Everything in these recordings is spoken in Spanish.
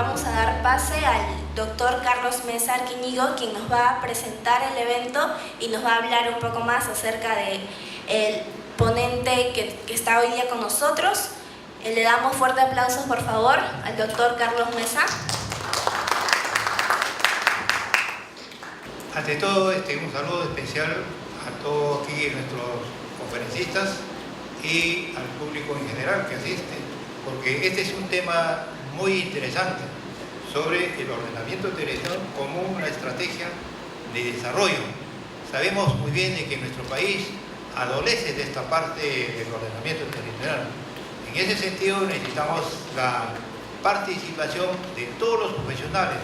vamos a dar pase al doctor Carlos Mesa Arquiñigo, quien nos va a presentar el evento y nos va a hablar un poco más acerca del ponente que está hoy día con nosotros. Le damos fuertes aplausos, por favor, al doctor Carlos Mesa. Ante todo, un saludo especial a todos aquí nuestros conferencistas y al público en general que asiste, porque este es un tema muy interesante sobre el ordenamiento territorial como una estrategia de desarrollo. Sabemos muy bien de que nuestro país adolece de esta parte del ordenamiento territorial. En ese sentido necesitamos la participación de todos los profesionales,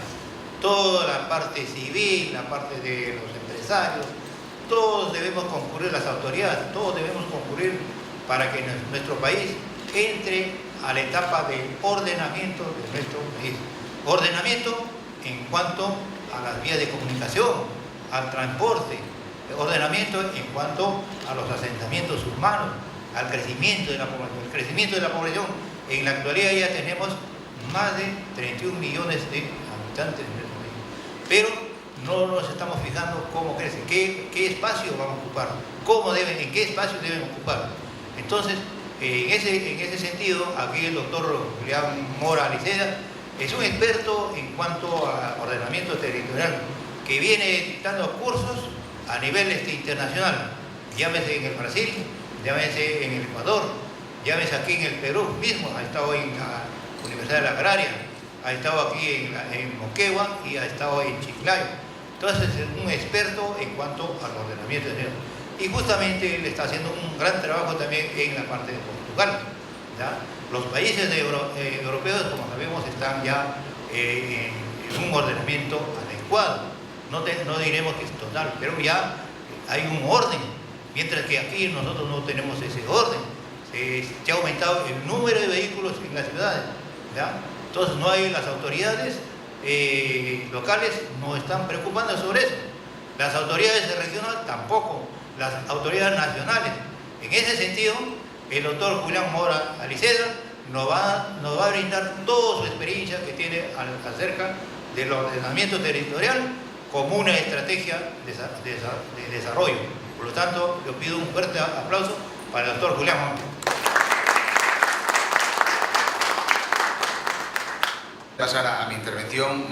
toda la parte civil, la parte de los empresarios, todos debemos concurrir, las autoridades, todos debemos concurrir para que nuestro país entre a la etapa de ordenamiento de nuestro país. Ordenamiento en cuanto a las vías de comunicación, al transporte, ordenamiento en cuanto a los asentamientos humanos, al crecimiento de la población. El crecimiento de la población, en la actualidad ya tenemos más de 31 millones de habitantes en nuestro país, pero no nos estamos fijando cómo crece, qué espacio van a ocupar, en qué espacio deben ocupar. Entonces, en ese sentido, aquí el doctor Julián Mora Aliceda es un experto en cuanto a ordenamiento territorial, que viene dando cursos a nivel internacional, llámese en el Brasil, llámese en el Ecuador, llámese aquí en el Perú mismo, ha estado en la Universidad de la Agraria, ha estado aquí en Moquegua y ha estado en Chiclayo. Entonces es un experto en cuanto al ordenamiento territorial. Y justamente él está haciendo un gran trabajo también en la parte de Portugal, ¿ya? Los países europeos, como sabemos, están ya en un ordenamiento adecuado. No diremos que es total, pero ya hay un orden, mientras que aquí nosotros no tenemos ese orden. Se ha aumentado el número de vehículos en las ciudades, ¿ya? Entonces las autoridades locales no están preocupando sobre eso. Las autoridades regionales tampoco, las autoridades nacionales. En ese sentido, el doctor Julián Mora Aliceda nos va a brindar toda su experiencia que tiene acerca del ordenamiento territorial como una estrategia de desarrollo. Por lo tanto, yo pido un fuerte aplauso para el doctor Julián Mora. Pasar a mi intervención,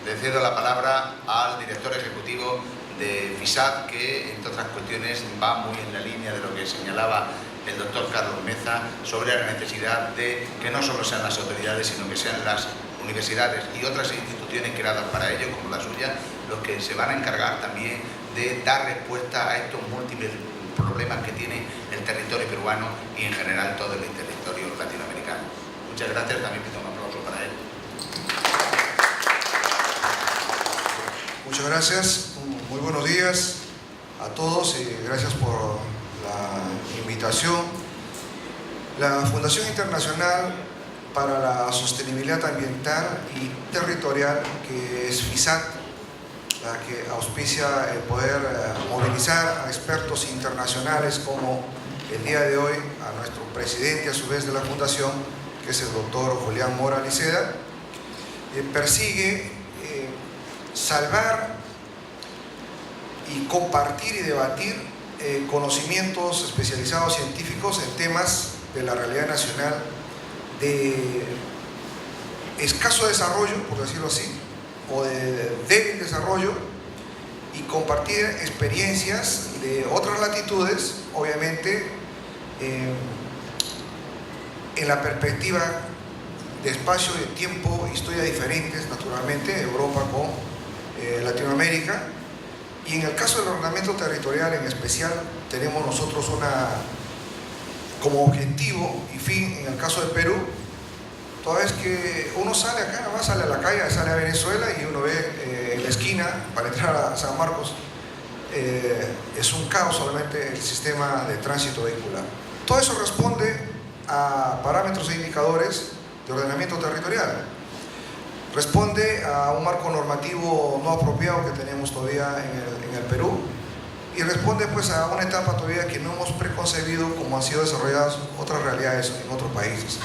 le cedo la palabra al director ejecutivo de FISAT, que entre otras cuestiones va muy en la línea de lo que señalaba el doctor Carlos Mesa sobre la necesidad de que no solo sean las autoridades, sino que sean las universidades y otras instituciones creadas para ello, como la suya, los que se van a encargar también de dar respuesta a estos múltiples problemas que tiene el territorio peruano y en general todo el territorio latinoamericano. Muchas gracias, también pido un aplauso para él. Muchas gracias, muy buenos días a todos y gracias por la invitación. La Fundación Internacional para la Sostenibilidad Ambiental y Territorial, que es FISAT, la que auspicia el poder movilizar a expertos internacionales como el día de hoy a nuestro presidente a su vez de la Fundación, que es el doctor Julián Mora Aliceda, persigue salvar y compartir y debatir conocimientos especializados científicos en temas de la realidad nacional de escaso desarrollo, por decirlo así, o de débil desarrollo, y compartir experiencias de otras latitudes, obviamente en la perspectiva de espacio, de tiempo, historias diferentes, naturalmente, Europa con Latinoamérica. Y en el caso del ordenamiento territorial en especial, tenemos nosotros como objetivo y fin, en el caso de Perú, toda vez que uno sale acá, nada más sale a la calle, sale a Venezuela y uno ve en la esquina, para entrar a San Marcos, es un caos solamente el sistema de tránsito vehicular. Todo eso responde a parámetros e indicadores de ordenamiento territorial. Responde a un marco normativo no apropiado que tenemos todavía en el Perú, y responde pues a una etapa todavía que no hemos preconcebido como han sido desarrolladas otras realidades en otros países.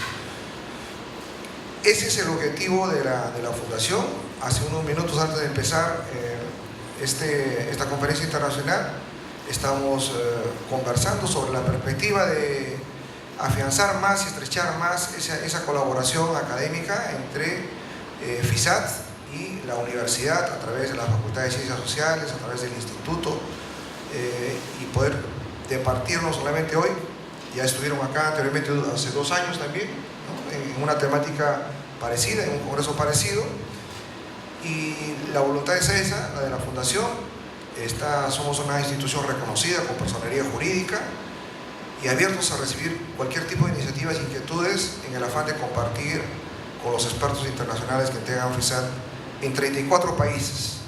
Ese es el objetivo de la Fundación. Hace unos minutos antes de empezar esta conferencia internacional, estamos conversando sobre la perspectiva de afianzar más y estrechar más esa colaboración académica entre FISAT y la universidad a través de la Facultad de Ciencias Sociales, a través del instituto, y poder departir no solamente hoy, ya estuvieron acá anteriormente hace 2 años también, ¿no?, en una temática parecida, en un congreso parecido, y la voluntad es esa, la de la Fundación. Somos una institución reconocida con personería jurídica y abiertos a recibir cualquier tipo de iniciativas e inquietudes en el afán de compartir con los expertos internacionales que integran FISAT en 34 países.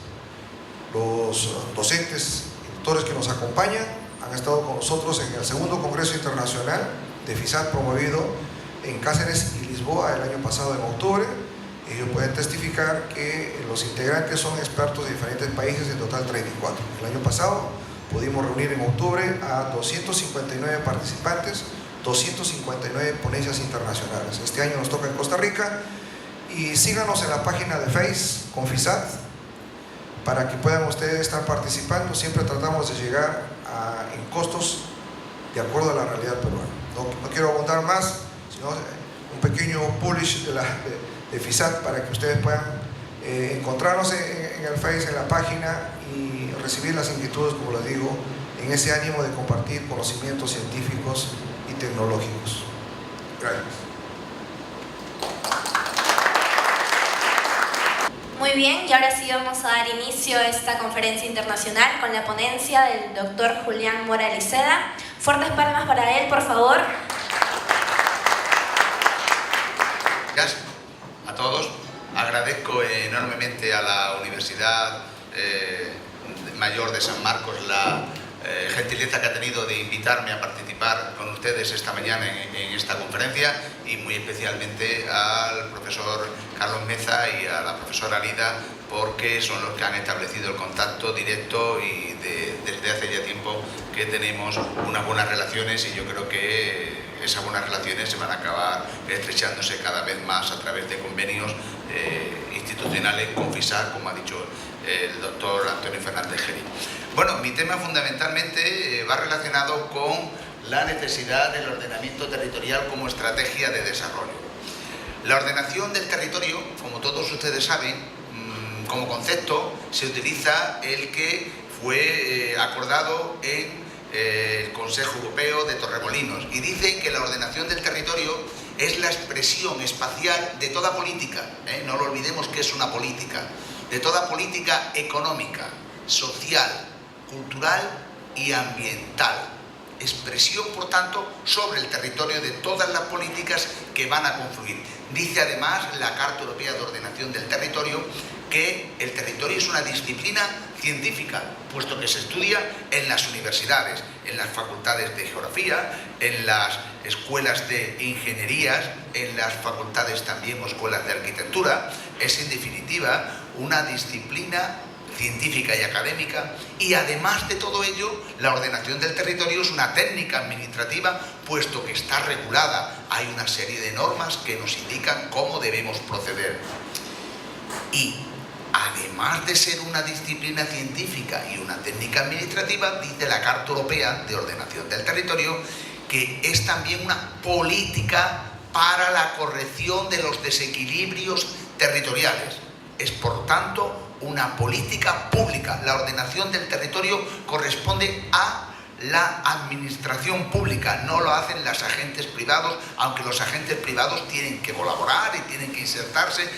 Los docentes y doctores que nos acompañan han estado con nosotros en el segundo Congreso Internacional de FISAT promovido en Cáceres y Lisboa el año pasado en octubre. Ellos pueden testificar que los integrantes son expertos de diferentes países, en total 34. El año pasado pudimos reunir en octubre a 259 participantes, 259 ponencias internacionales. Este año nos toca en Costa Rica, y síganos en la página de Face con FISAT para que puedan ustedes estar participando. Siempre tratamos de llegar en costos de acuerdo a la realidad peruana. No quiero abundar más, sino un pequeño publish de FISAT para que ustedes puedan encontrarnos en el Face, en la página, y recibir las inquietudes, como les digo, en ese ánimo de compartir conocimientos científicos y tecnológicos. Gracias. Muy bien, y ahora sí vamos a dar inicio a esta conferencia internacional con la ponencia del doctor Julián Mora Liceda. Fuertes palmas para él, por favor. Gracias a todos. Agradezco enormemente a la Universidad Mayor de San Marcos la gentileza que ha tenido de invitarme a participar con ustedes esta mañana en esta conferencia, y muy especialmente al profesor Carlos Meza y a la profesora Lida, porque son los que han establecido el contacto directo, y desde hace ya tiempo que tenemos unas buenas relaciones, y yo creo que esas buenas relaciones se van a acabar estrechándose cada vez más a través de convenios institucionales con FISAT, como ha dicho el doctor Antonio Fernández Geri. Bueno, mi tema fundamentalmente va relacionado con la necesidad del ordenamiento territorial como estrategia de desarrollo. La ordenación del territorio, como todos ustedes saben, como concepto se utiliza el que fue acordado en el Consejo Europeo de Torremolinos, y dice que la ordenación del territorio es la expresión espacial de toda política, no lo olvidemos que es una política, de toda política económica, social, cultural y ambiental. Expresión, por tanto, sobre el territorio de todas las políticas que van a confluir. Dice además la Carta Europea de Ordenación del Territorio que el territorio es una disciplina científica, puesto que se estudia en las universidades, en las facultades de geografía, en las escuelas de ingenierías, en las facultades también o escuelas de arquitectura. Es en definitiva una disciplina científica y académica, y además de todo ello, la ordenación del territorio es una técnica administrativa, puesto que está regulada. Hay una serie de normas que nos indican cómo debemos proceder. Y además de ser una disciplina científica y una técnica administrativa, dice la Carta Europea de Ordenación del Territorio que es también una política para la corrección de los desequilibrios territoriales. Es, por tanto, una política pública. La ordenación del territorio corresponde a la administración pública, no lo hacen los agentes privados, aunque los agentes privados tienen que colaborar y tienen que insertarse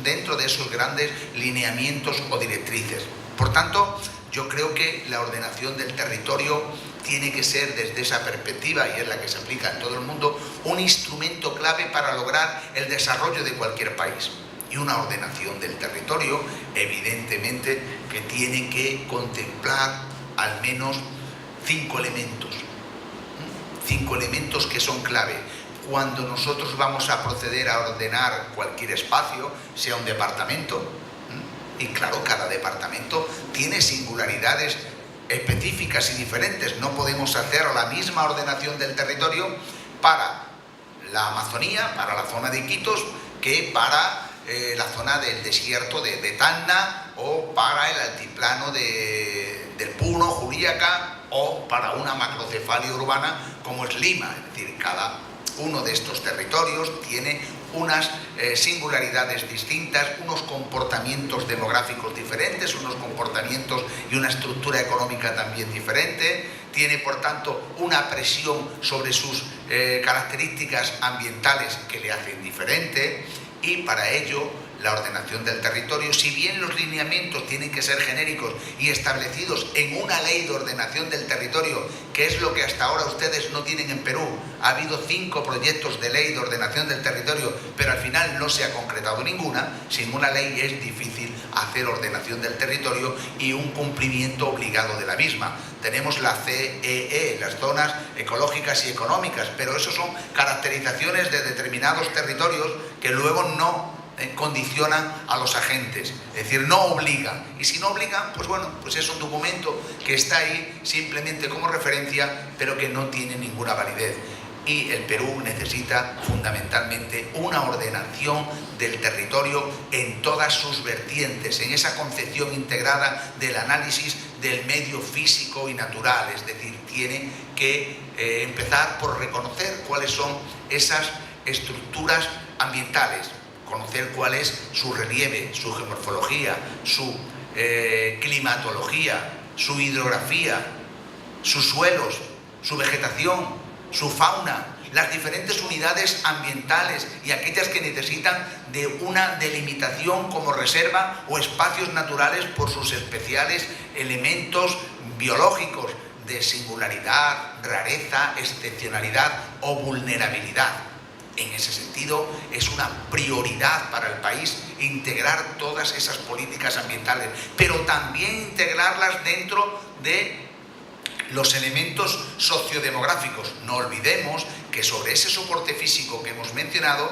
dentro de esos grandes lineamientos o directrices. Por tanto, yo creo que la ordenación del territorio tiene que ser, desde esa perspectiva, y es la que se aplica en todo el mundo, un instrumento clave para lograr el desarrollo de cualquier país. Y una ordenación del territorio, evidentemente, que tiene que contemplar al menos 5 elementos. 5 elementos que son clave. Cuando nosotros vamos a proceder a ordenar cualquier espacio, sea un departamento, y claro, cada departamento tiene singularidades específicas y diferentes. No podemos hacer la misma ordenación del territorio para la Amazonía, para la zona de Iquitos, que para la zona del desierto de Tacna o para el altiplano del Puno, Juliaca, o para una macrocefalia urbana como es Lima. Es decir, cada uno de estos territorios tiene unas singularidades distintas, unos comportamientos demográficos diferentes, unos comportamientos y una estructura económica también diferente, tiene por tanto una presión sobre sus características ambientales que le hacen diferente, y para ello la ordenación del territorio, si bien los lineamientos tienen que ser genéricos y establecidos en una ley de ordenación del territorio, que es lo que hasta ahora ustedes no tienen en Perú. Ha habido 5 proyectos de ley de ordenación del territorio, pero al final no se ha concretado ninguna. Sin una ley es difícil hacer ordenación del territorio y un cumplimiento obligado de la misma. Tenemos la CEE, las zonas ecológicas y económicas, pero eso son caracterizaciones de determinados territorios que luego no condicionan a los agentes, es decir, no obligan, y si no obligan, pues bueno, pues es un documento que está ahí simplemente como referencia, pero que no tiene ninguna validez. Y el Perú necesita fundamentalmente una ordenación del territorio en todas sus vertientes, en esa concepción integrada del análisis del medio físico y natural, es decir, tiene que empezar por reconocer cuáles son esas estructuras ambientales, conocer cuál es su relieve, su geomorfología, su climatología, su hidrografía, sus suelos, su vegetación, su fauna, las diferentes unidades ambientales y aquellas que necesitan de una delimitación como reserva o espacios naturales por sus especiales elementos biológicos de singularidad, rareza, excepcionalidad o vulnerabilidad. En ese sentido, es una prioridad para el país integrar todas esas políticas ambientales, pero también integrarlas dentro de los elementos sociodemográficos. No olvidemos que sobre ese soporte físico que hemos mencionado,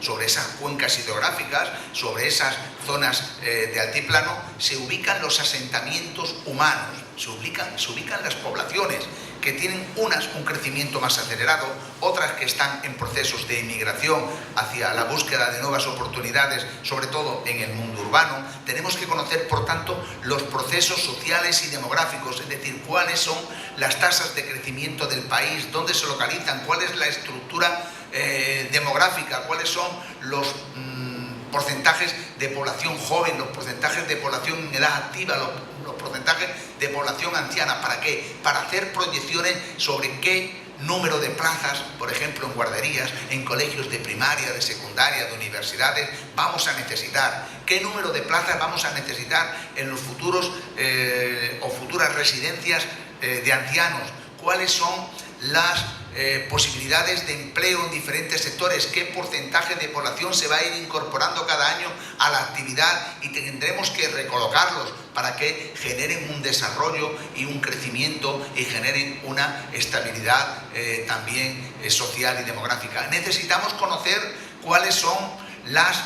sobre esas cuencas hidrográficas, sobre esas zonas de altiplano, se ubican los asentamientos humanos, se ubican las poblaciones, que tienen unas un crecimiento más acelerado, otras que están en procesos de emigración hacia la búsqueda de nuevas oportunidades, sobre todo en el mundo urbano. Tenemos que conocer, por tanto, los procesos sociales y demográficos, es decir, cuáles son las tasas de crecimiento del país, dónde se localizan, cuál es la estructura demográfica, cuáles son los porcentajes de población joven, los porcentajes de población en edad activa, los porcentajes de población anciana. ¿Para qué? Para hacer proyecciones sobre qué número de plazas, por ejemplo, en guarderías, en colegios de primaria, de secundaria, de universidades, vamos a necesitar. ¿Qué número de plazas vamos a necesitar en los futuros o futuras residencias de ancianos? ¿Cuáles son las posibilidades de empleo en diferentes sectores? ¿Qué porcentaje de población se va a ir incorporando cada año a la actividad? Y tendremos que recolocarlos para que generen un desarrollo y un crecimiento y generen una estabilidad también social y demográfica. Necesitamos conocer cuáles son las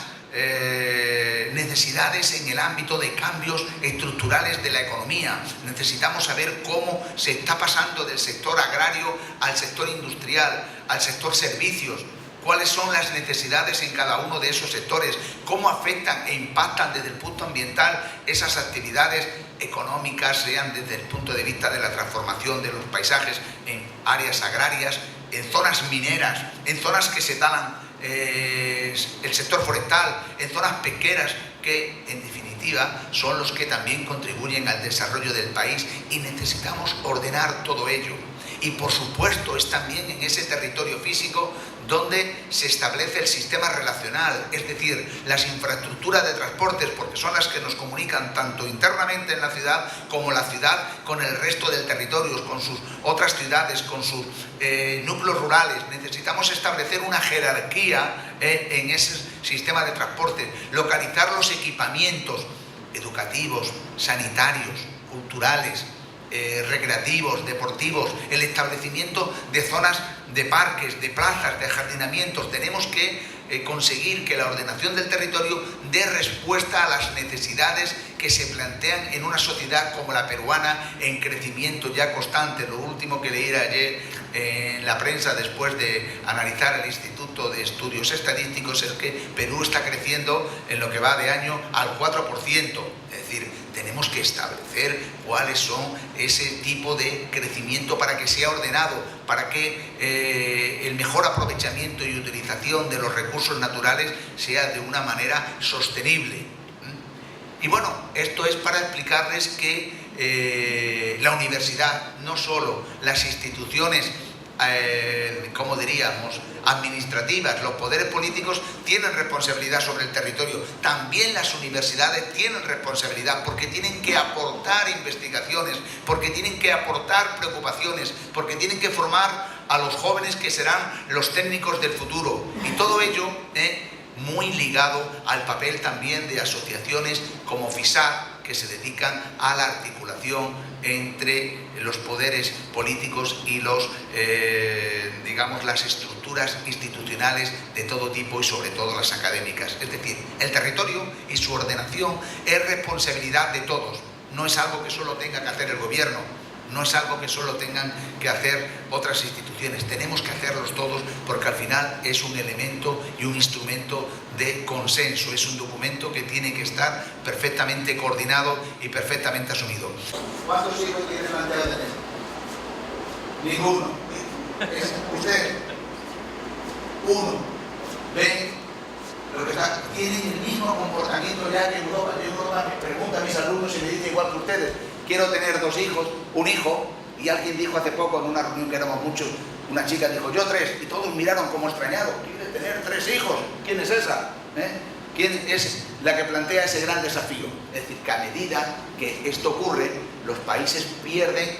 necesidades en el ámbito de cambios estructurales de la economía. Necesitamos saber cómo se está pasando del sector agrario al sector industrial, al sector servicios, cuáles son las necesidades en cada uno de esos sectores, cómo afectan e impactan desde el punto ambiental esas actividades económicas, sean desde el punto de vista de la transformación de los paisajes en áreas agrarias, en zonas mineras, en zonas que se talan, el sector forestal, en zonas pesqueras, que en definitiva son los que también contribuyen al desarrollo del país, y necesitamos ordenar todo ello. Y por supuesto es también en ese territorio físico donde se establece el sistema relacional, es decir, las infraestructuras de transportes, porque son las que nos comunican tanto internamente en la ciudad como la ciudad con el resto del territorio, con sus otras ciudades, con sus núcleos rurales. Necesitamos establecer una jerarquía en ese sistema de transporte, localizar los equipamientos educativos, sanitarios, culturales, recreativos, deportivos, el establecimiento de zonas de parques, de plazas, de ajardinamientos. Tenemos que conseguir que la ordenación del territorio dé respuesta a las necesidades que se plantean en una sociedad como la peruana, en crecimiento ya constante. Lo último que leí ayer en la prensa, después de analizar el Instituto de Estudios Estadísticos, es que Perú está creciendo en lo que va de año al 4%. Es decir, tenemos que establecer cuáles son ese tipo de crecimiento para que sea ordenado, para que el mejor aprovechamiento y utilización de los recursos naturales sea de una manera sostenible. Y bueno, esto es para explicarles que la universidad, no solo las instituciones, como diríamos, administrativas, los poderes políticos tienen responsabilidad sobre el territorio, también las universidades tienen responsabilidad, porque tienen que aportar investigaciones, porque tienen que aportar preocupaciones, porque tienen que formar a los jóvenes que serán los técnicos del futuro, y todo ello muy ligado al papel también de asociaciones como FISAC, que se dedican a la articulación entre los poderes políticos y los, digamos, las estructuras institucionales de todo tipo y sobre todo las académicas. Es decir, el territorio y su ordenación es responsabilidad de todos, no es algo que solo tenga que hacer el gobierno, no es algo que solo tengan que hacer otras instituciones, tenemos que hacerlos todos, porque al final es un elemento y un instrumento de consenso, es un documento que tiene que estar perfectamente coordinado y perfectamente asumido. ¿Cuántos hijos tiene planteado tener? Ninguno. ¿Usted? Uno. ¿Ven? Lo que está, tienen el mismo comportamiento ya que en Europa. Yo en Europa me pregunto a mis alumnos y me dicen igual que ustedes. Quiero tener 2 hijos, un hijo, y alguien dijo hace poco en una reunión que éramos muchos, una chica dijo, yo 3, y todos miraron como extrañados. ¿Quiere tener 3 hijos? ¿Quién es esa? ¿Quién es la que plantea ese gran desafío? Es decir, que a medida que esto ocurre, los países pierden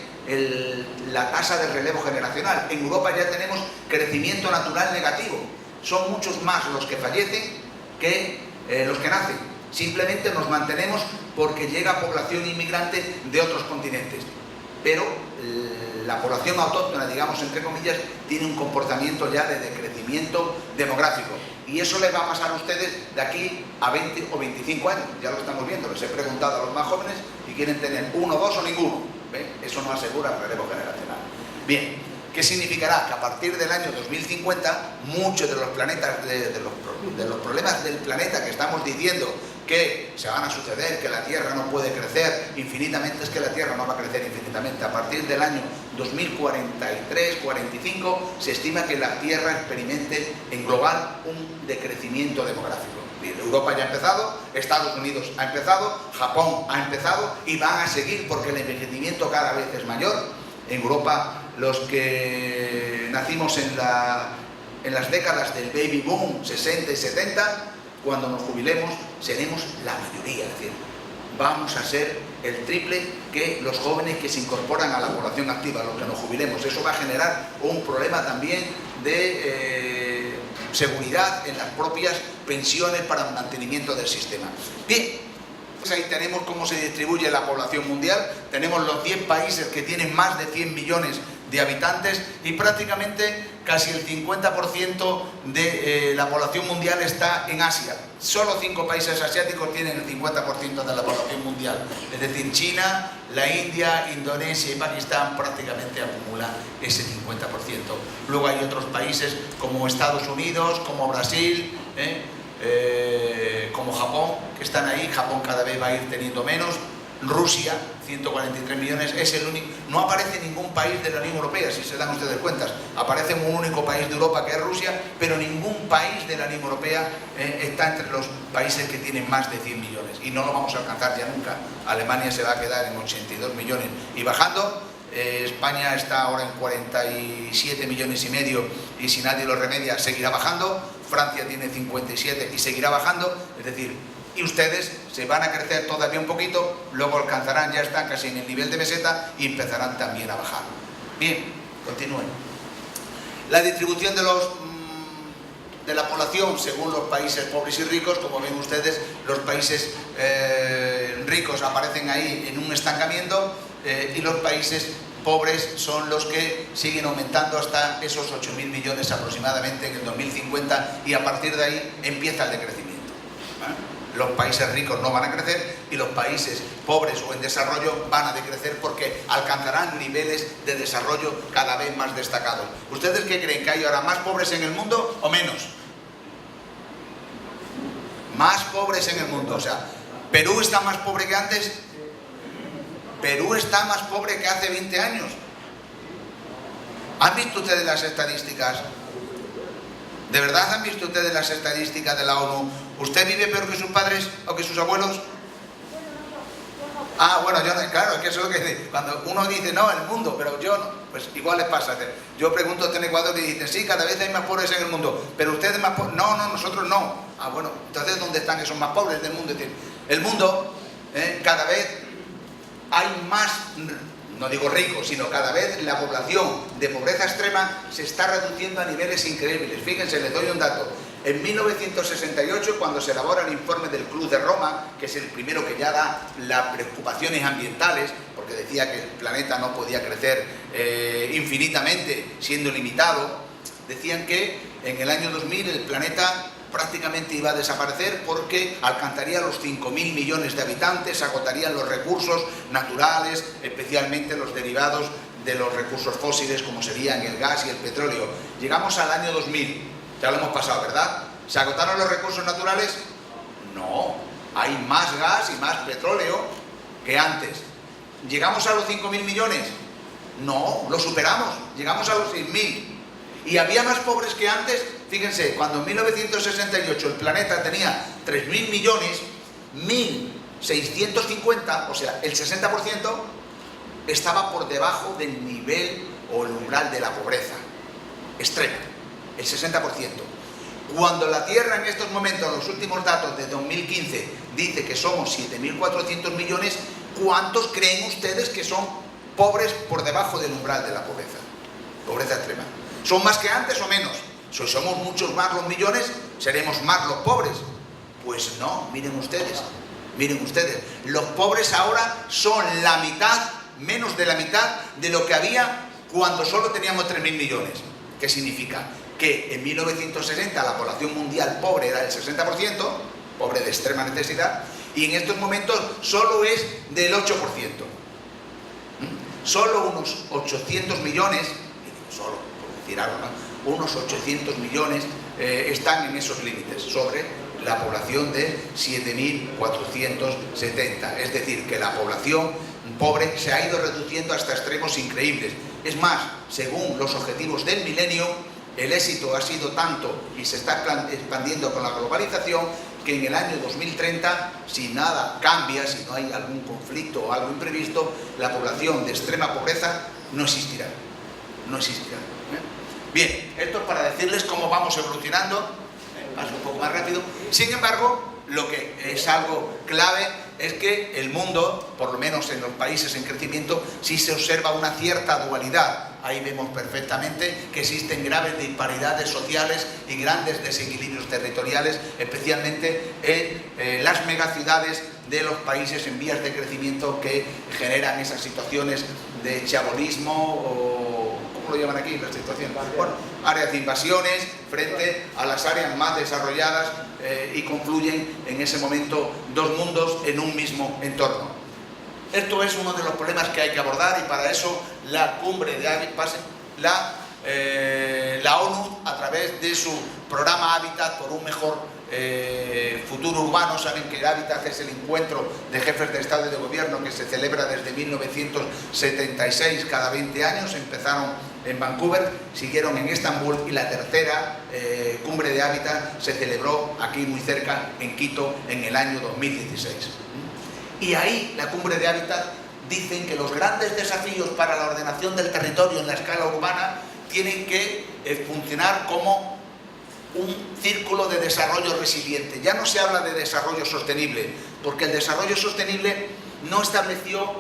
la tasa de relevo generacional. En Europa ya tenemos crecimiento natural negativo. Son muchos más los que fallecen que los que nacen. Simplemente nos mantenemos porque llega población inmigrante de otros continentes. Pero la población autóctona, digamos entre comillas, tiene un comportamiento ya de decrecimiento demográfico. Y eso les va a pasar a ustedes de aquí a 20 o 25 años. Ya lo estamos viendo, les he preguntado a los más jóvenes si quieren tener 1, 2 o ninguno. ¿Ven? Eso no asegura el relevo generacional. Bien. ¿Qué significará? Que a partir del año 2050 muchos de los planetas, de los problemas del planeta que estamos diciendo que se van a suceder, que la Tierra no puede crecer infinitamente, es que la Tierra no va a crecer infinitamente. A partir del año 2043-45 se estima que la Tierra experimente en global un decrecimiento demográfico. Europa ya ha empezado, Estados Unidos ha empezado, Japón ha empezado y van a seguir porque el envejecimiento cada vez es mayor. En Europa, los que nacimos en las décadas del baby boom, 60 y 70, cuando nos jubilemos seremos la mayoría, es decir, vamos a ser el triple que los jóvenes que se incorporan a la población activa, los que nos jubilemos. Eso va a generar un problema también de seguridad en las propias pensiones para el mantenimiento del sistema. Bien. Pues ahí tenemos cómo se distribuye la población mundial, tenemos los 10 países que tienen más de 100 millones de habitantes y prácticamente casi el 50% de la población mundial está en Asia. Solo 5 países asiáticos tienen el 50% de la población mundial, es decir, China, la India, Indonesia y Pakistán prácticamente acumulan ese 50%. Luego hay otros países como Estados Unidos, como Brasil, como Japón, que están ahí. Japón cada vez va a ir teniendo menos. Rusia, 143 millones, es el único. No aparece ningún país de la Unión Europea, si se dan ustedes cuentas. Aparece un único país de Europa que es Rusia, pero ningún país de la Unión Europea está entre los países que tienen más de 100 millones. Y no lo vamos a alcanzar ya nunca. Alemania se va a quedar en 82 millones y bajando. España está ahora en 47 millones y medio y si nadie lo remedia seguirá bajando. Francia tiene 57 y seguirá bajando, es decir, y ustedes se van a crecer todavía un poquito, luego alcanzarán, ya están casi en el nivel de meseta y empezarán también a bajar. Bien, continúen. La distribución de la población según los países pobres y ricos, como ven ustedes, los países ricos aparecen ahí en un estancamiento y los países pobres son los que siguen aumentando hasta esos 8.000 millones aproximadamente en el 2050 y a partir de ahí empieza el decrecimiento. los países ricos no van a crecer y los países pobres o en desarrollo van a decrecer porque alcanzarán niveles de desarrollo cada vez más destacados. ¿Ustedes qué creen? ¿Que hay ahora más pobres en el mundo o menos? Más pobres en el mundo. O sea, ¿Perú está más pobre que antes? Perú está más pobre que hace 20 años. ¿Han visto ustedes las estadísticas? ¿De verdad han visto ustedes las estadísticas de la ONU? ¿Usted vive peor que sus padres o que sus abuelos? Ah, bueno, yo no, claro, es que eso es lo que dice. Cuando uno dice, no, el mundo, pero yo no, pues igual les pasa. Yo pregunto en Ecuador y dicen, sí, cada vez hay más pobres en el mundo, pero ustedes más pobres. No, nosotros no. Ah, bueno, entonces, ¿dónde están que son más pobres del mundo? El mundo, cada vez hay más, no digo ricos, sino cada vez la población de pobreza extrema se está reduciendo a niveles increíbles. Fíjense, les doy un dato. En 1968, cuando se elabora el informe del Club de Roma, que es el primero que ya da las preocupaciones ambientales, porque decía que el planeta no podía crecer infinitamente siendo limitado, decían que en el año 2000 el planeta prácticamente iba a desaparecer porque alcanzaría los 5.000 millones de habitantes, se agotarían los recursos naturales, especialmente los derivados de los recursos fósiles como serían el gas y el petróleo. Llegamos al año 2000, ya lo hemos pasado, ¿verdad? ¿Se agotaron los recursos naturales? No, hay más gas y más petróleo que antes. ¿Llegamos a los 5.000 millones? No, lo superamos, llegamos a los 6.000. ¿Y había más pobres que antes? Fíjense, cuando en 1968 el planeta tenía 3.000 millones, 1.650, o sea, el 60%, estaba por debajo del nivel o el umbral de la pobreza extrema, el 60%. Cuando la Tierra en estos momentos, los últimos datos de 2015, dice que somos 7.400 millones, ¿cuántos creen ustedes que son pobres por debajo del umbral de la pobreza? Pobreza extrema. ¿Son más que antes o menos? Si somos muchos más los millones, ¿seremos más los pobres? Pues no, miren ustedes, los pobres ahora son la mitad, menos de la mitad de lo que había cuando solo teníamos 3.000 millones. ¿Qué significa? Que en 1960 la población mundial pobre era del 60%, pobre de extrema necesidad, y en estos momentos solo es del 8%. Solo unos 800 millones, solo por decir algo, ¿no? Unos 800 millones están en esos límites sobre la población de 7.470. Es decir, que la población pobre se ha ido reduciendo hasta extremos increíbles. Es más, según los objetivos del milenio, el éxito ha sido tanto y se está expandiendo con la globalización que en el año 2030, si nada cambia, si no hay algún conflicto o algo imprevisto, la población de extrema pobreza no existirá. No existirá. Bien, esto es para decirles cómo vamos evolucionando, paso un poco más rápido. Sin embargo, lo que es algo clave es que el mundo, por lo menos en los países en crecimiento, sí se observa una cierta dualidad. Ahí vemos perfectamente que existen graves disparidades sociales y grandes desequilibrios territoriales, especialmente en las megaciudades de los países en vías de crecimiento que generan esas situaciones de chabolismo o... ¿Cómo lo llaman aquí la situación? Bueno, áreas de invasiones frente a las áreas más desarrolladas y confluyen en ese momento dos mundos en un mismo entorno. Esto es uno de los problemas que hay que abordar y para eso la cumbre de Hábitat, la ONU, a través de su programa Hábitat por un mejor futuro urbano, saben que el Hábitat es el encuentro de jefes de Estado y de Gobierno que se celebra desde 1976, cada 20 años, empezaron en Vancouver, siguieron en Estambul y la tercera cumbre de Hábitat se celebró aquí muy cerca, en Quito, en el año 2016. Y ahí, la cumbre de Hábitat, dicen que los grandes desafíos para la ordenación del territorio en la escala urbana tienen que funcionar como un círculo de desarrollo resiliente. Ya no se habla de desarrollo sostenible, porque el desarrollo sostenible no estableció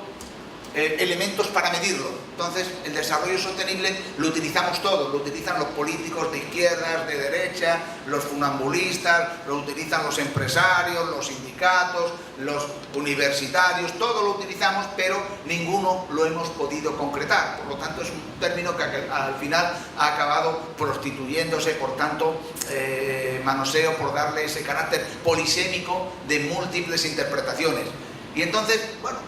elementos para medirlo. Entonces, el desarrollo sostenible lo utilizamos todos, lo utilizan los políticos de izquierdas, de derecha, los funambulistas, lo utilizan los empresarios, los sindicatos, los universitarios, todo lo utilizamos, pero ninguno lo hemos podido concretar. Por lo tanto, es un término que al final ha acabado prostituyéndose, por tanto, manoseo, por darle ese carácter polisémico de múltiples interpretaciones. Y entonces, bueno,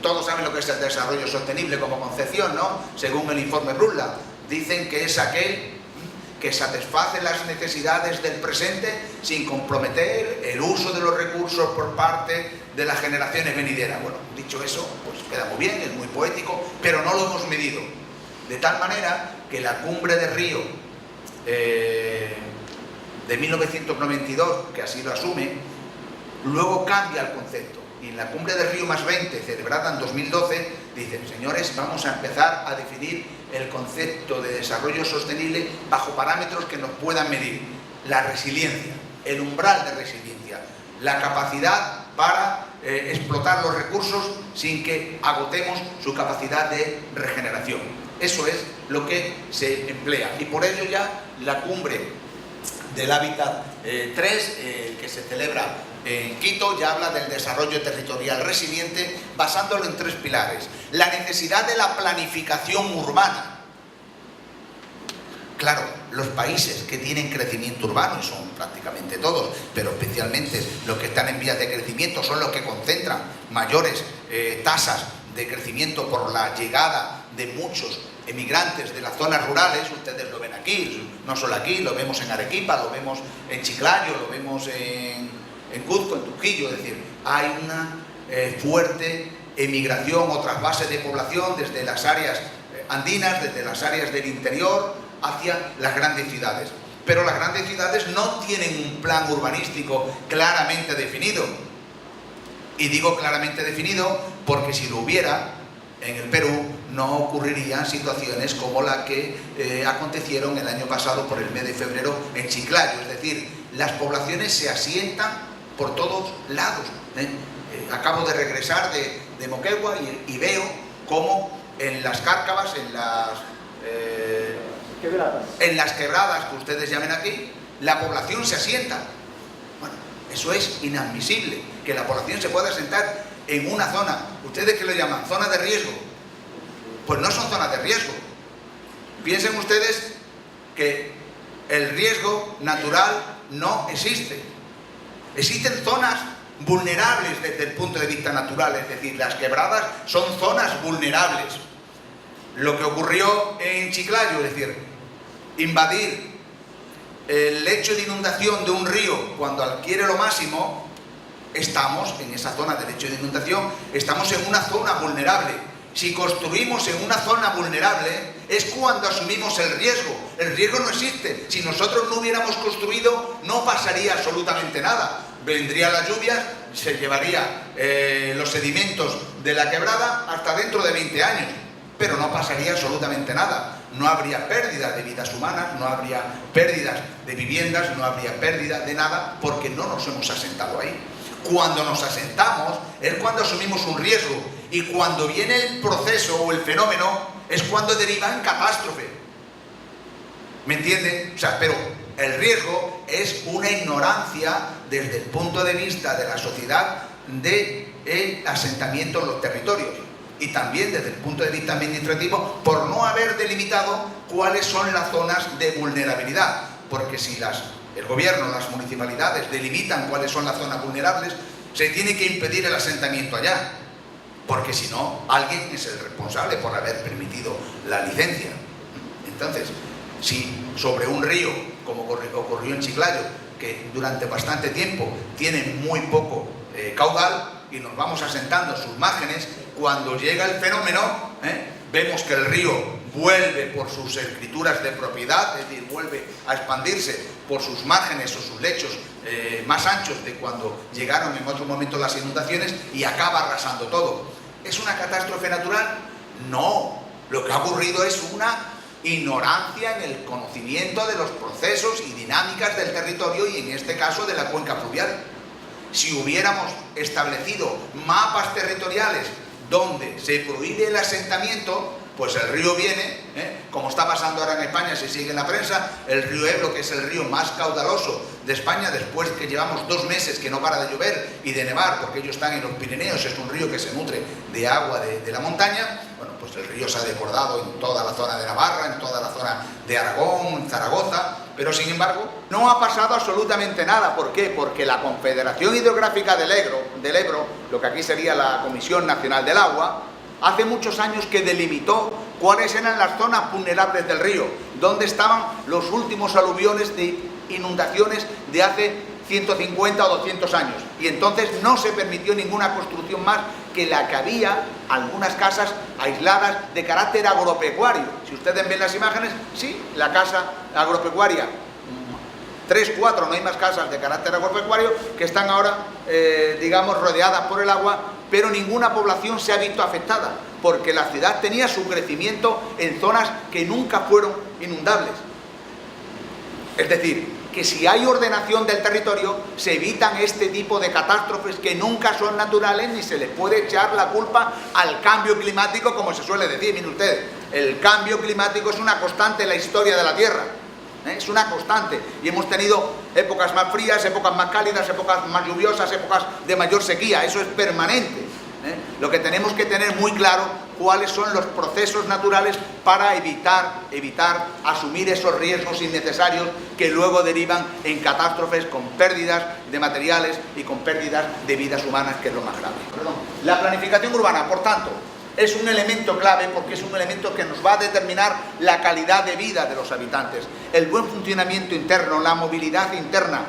todos saben lo que es el desarrollo sostenible como concepción, ¿no? Según el informe Brundtland, dicen que es aquel que satisface las necesidades del presente sin comprometer el uso de los recursos por parte de las generaciones venideras. Bueno, dicho eso, pues queda muy bien, es muy poético, pero no lo hemos medido. De tal manera que la cumbre de Río de 1992, que así lo asume, luego cambia el concepto. Y en la cumbre de Río +20, celebrada en 2012, dicen, señores, vamos a empezar a definir el concepto de desarrollo sostenible bajo parámetros que nos puedan medir. La resiliencia, el umbral de resiliencia, la capacidad para explotar los recursos sin que agotemos su capacidad de regeneración. Eso es lo que se emplea. Y por ello ya la cumbre del Hábitat 3, que se celebra en Quito, ya habla del desarrollo territorial resiliente basándolo en 3 pilares. La necesidad de la planificación urbana. Claro, los países que tienen crecimiento urbano, y son prácticamente todos, pero especialmente los que están en vías de crecimiento, son los que concentran mayores tasas de crecimiento por la llegada de muchos emigrantes de las zonas rurales. Ustedes lo ven aquí, no solo aquí, lo vemos en Arequipa, lo vemos en Chiclayo, lo vemos en Cuzco, en Trujillo. Es decir, hay una fuerte emigración o trasvase de población desde las áreas andinas, desde las áreas del interior hacia las grandes ciudades. Pero las grandes ciudades no tienen un plan urbanístico claramente definido. Y digo claramente definido porque si lo hubiera, en el Perú no ocurrirían situaciones como la que acontecieron el año pasado por el mes de febrero en Chiclayo. Es decir, las poblaciones se asientan por todos lados. Acabo de regresar de Moquegua y veo cómo en las cárcavas, en las quebradas que ustedes llamen aquí, la población se asienta. Bueno, eso es inadmisible, que la población se pueda asentar en una zona. ¿Ustedes qué lo llaman? ¿Zonas de riesgo? Pues no son zonas de riesgo. Piensen ustedes que el riesgo natural no existe. Existen zonas vulnerables desde el punto de vista natural, es decir, las quebradas son zonas vulnerables. Lo que ocurrió en Chiclayo, es decir, invadir el lecho de inundación de un río cuando adquiere lo máximo, estamos en esa zona de lecho de inundación, estamos en una zona vulnerable. Si construimos en una zona vulnerable es cuando asumimos el riesgo. El riesgo no existe. Si nosotros no hubiéramos construido, no pasaría absolutamente nada. Vendría la lluvia, se llevaría los sedimentos de la quebrada hasta dentro de 20 años, pero no pasaría absolutamente nada. No habría pérdida de vidas humanas, no habría pérdidas de viviendas, no habría pérdida de nada, porque no nos hemos asentado ahí. Cuando nos asentamos es cuando asumimos un riesgo, y cuando viene el proceso o el fenómeno es cuando deriva en catástrofe. ¿Me entienden? O sea, pero el riesgo es una ignorancia desde el punto de vista de la sociedad del asentamiento en los territorios, y también desde el punto de vista administrativo por no haber delimitado cuáles son las zonas de vulnerabilidad, porque si el gobierno, las municipalidades delimitan cuáles son las zonas vulnerables, se tiene que impedir el asentamiento allá, porque si no, alguien es el responsable por haber permitido la licencia. Entonces, si sobre un río, como ocurrió en Chiclayo, que durante bastante tiempo tiene muy poco caudal, y nos vamos asentando en sus márgenes, cuando llega el fenómeno, vemos que el río vuelve por sus escrituras de propiedad, es decir, vuelve a expandirse por sus márgenes o sus lechos más anchos de cuando llegaron en otro momento las inundaciones, y acaba arrasando todo. ¿Es una catástrofe natural? No, lo que ha ocurrido es una ignorancia en el conocimiento de los procesos y dinámicas del territorio, y en este caso de la cuenca fluvial. Si hubiéramos establecido mapas territoriales donde se prohíbe el asentamiento, pues el río viene, como está pasando ahora en España, se sigue en la prensa, el río Ebro, que es el río más caudaloso de España, después que llevamos 2 meses que no para de llover y de nevar, porque ellos están en los Pirineos, es un río que se nutre de agua de la montaña. Bueno, pues el río se ha desbordado en toda la zona de Navarra, en toda la zona de Aragón, en Zaragoza, pero sin embargo no ha pasado absolutamente nada. ¿Por qué? Porque la Confederación Hidrográfica del Ebro, lo que aquí sería la Comisión Nacional del Agua, hace muchos años que delimitó cuáles eran las zonas vulnerables del río, dónde estaban los últimos aluviones de inundaciones de hace 150 o 200 años. Y entonces no se permitió ninguna construcción más que la que había, algunas casas aisladas de carácter agropecuario. Si ustedes ven las imágenes, sí, la casa agropecuaria, 3, 4, no hay más casas de carácter agropecuario que están ahora, digamos, rodeadas por el agua, pero ninguna población se ha visto afectada, porque la ciudad tenía su crecimiento en zonas que nunca fueron inundables. Es decir, que si hay ordenación del territorio, se evitan este tipo de catástrofes que nunca son naturales, ni se les puede echar la culpa al cambio climático, como se suele decir. Miren ustedes, el cambio climático es una constante en la historia de la Tierra. Es una constante, y hemos tenido épocas más frías, épocas más cálidas, épocas más lluviosas, épocas de mayor sequía. Eso es permanente. Lo que tenemos que tener muy claro cuáles son los procesos naturales para evitar asumir esos riesgos innecesarios que luego derivan en catástrofes con pérdidas de materiales y con pérdidas de vidas humanas, que es lo más grave. La planificación urbana, por tanto, es un elemento clave, porque es un elemento que nos va a determinar la calidad de vida de los habitantes, el buen funcionamiento interno, la movilidad interna.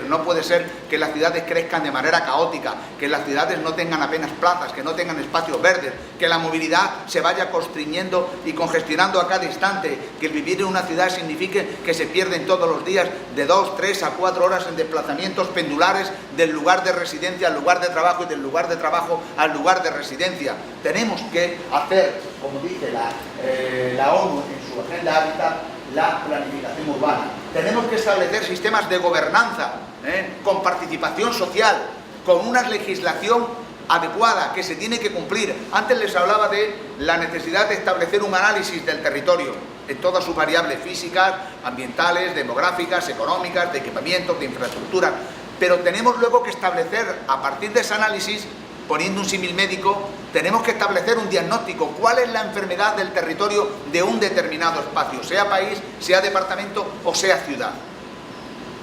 No puede ser que las ciudades crezcan de manera caótica, que las ciudades no tengan apenas plazas, que no tengan espacios verdes, que la movilidad se vaya constriñendo y congestionando a cada instante, que el vivir en una ciudad signifique que se pierden todos los días de 2, 3 a 4 horas en desplazamientos pendulares del lugar de residencia al lugar de trabajo y del lugar de trabajo al lugar de residencia. Tenemos que hacer, como dice la ONU en su Agenda Hábitat, la planificación urbana. Tenemos que establecer sistemas de gobernanza, con participación social, con una legislación adecuada que se tiene que cumplir. Antes les hablaba de la necesidad de establecer un análisis del territorio en todas sus variables físicas, ambientales, demográficas, económicas, de equipamientos, de infraestructura, pero tenemos luego que establecer, a partir de ese análisis, poniendo un símil médico, tenemos que establecer un diagnóstico. ¿Cuál es la enfermedad del territorio de un determinado espacio, sea país, sea departamento o sea ciudad?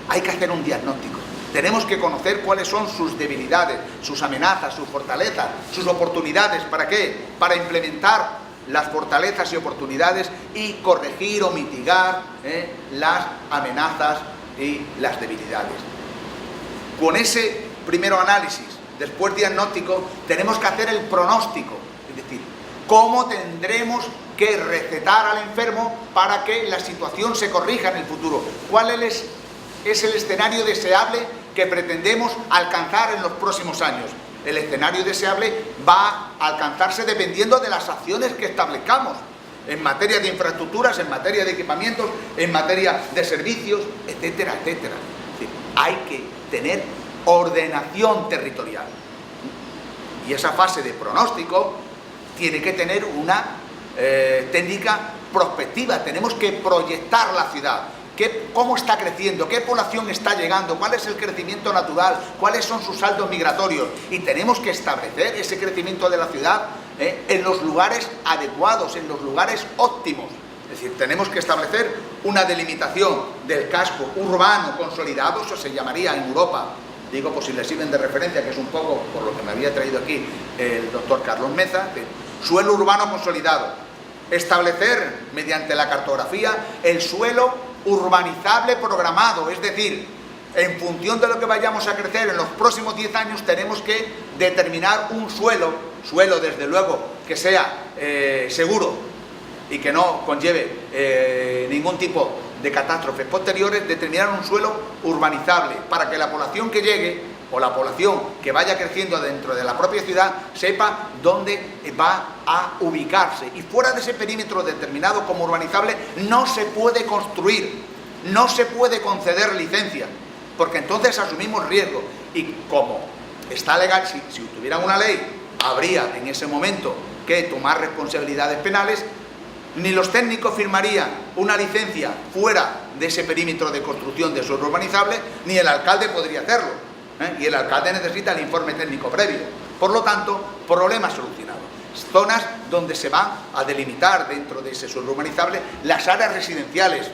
Hay que hacer un diagnóstico. Tenemos que conocer cuáles son sus debilidades, sus amenazas, sus fortalezas, sus oportunidades. ¿Para qué? Para implementar las fortalezas y oportunidades y corregir o mitigar las amenazas y las debilidades. Con ese primero análisis, después diagnóstico, tenemos que hacer el pronóstico, es decir, cómo tendremos que recetar al enfermo para que la situación se corrija en el futuro. ¿Cuál es el escenario deseable que pretendemos alcanzar en los próximos años? El escenario deseable va a alcanzarse dependiendo de las acciones que establezcamos en materia de infraestructuras, en materia de equipamientos, en materia de servicios, etcétera, etcétera. Es decir, hay que tener ordenación territorial. Y esa fase de pronóstico tiene que tener una técnica prospectiva. Tenemos que proyectar la ciudad. ¿Cómo está creciendo? ¿Qué población está llegando? ¿Cuál es el crecimiento natural? ¿Cuáles son sus saldos migratorios? Y tenemos que establecer ese crecimiento de la ciudad en los lugares adecuados, en los lugares óptimos. Es decir, tenemos que establecer una delimitación del casco urbano consolidado, eso se llamaría en Europa, digo por si les sirven de referencia, que es un poco por lo que me había traído aquí el doctor Carlos Meza, suelo urbano consolidado. Establecer mediante la cartografía el suelo urbanizable programado, es decir, en función de lo que vayamos a crecer en los próximos 10 años tenemos que determinar un suelo desde luego que sea seguro y que no conlleve ningún tipo de catástrofes posteriores, determinar un suelo urbanizable para que la población que llegue o la población que vaya creciendo dentro de la propia ciudad sepa dónde va a ubicarse. Y fuera de ese perímetro determinado como urbanizable no se puede construir, no se puede conceder licencia, porque entonces asumimos riesgo. Y como está legal, si tuviera una ley habría en ese momento que tomar responsabilidades penales, ni los técnicos firmarían una licencia fuera de ese perímetro de construcción de suelo urbanizable, ni el alcalde podría hacerlo, y el alcalde necesita el informe técnico previo. Por lo tanto, problema solucionado. Zonas donde se van a delimitar dentro de ese suelo urbanizable las áreas residenciales,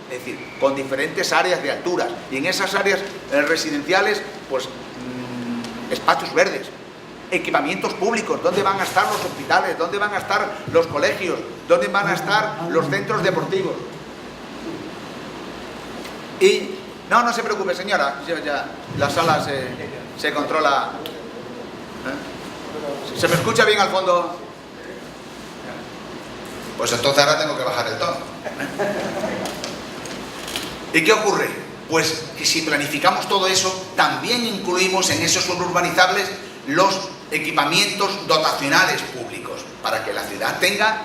es decir, con diferentes áreas de alturas, y en esas áreas residenciales, pues espacios verdes, equipamientos públicos, dónde van a estar los hospitales, dónde van a estar los colegios, dónde van a estar los centros deportivos. Y no se preocupe, señora, ya la sala se controla. ¿Se me escucha bien al fondo? Pues entonces ahora tengo que bajar el tono. ¿Y qué ocurre? Pues que si planificamos todo eso, también incluimos en esos suelos urbanizables los equipamientos dotacionales públicos, para que la ciudad tenga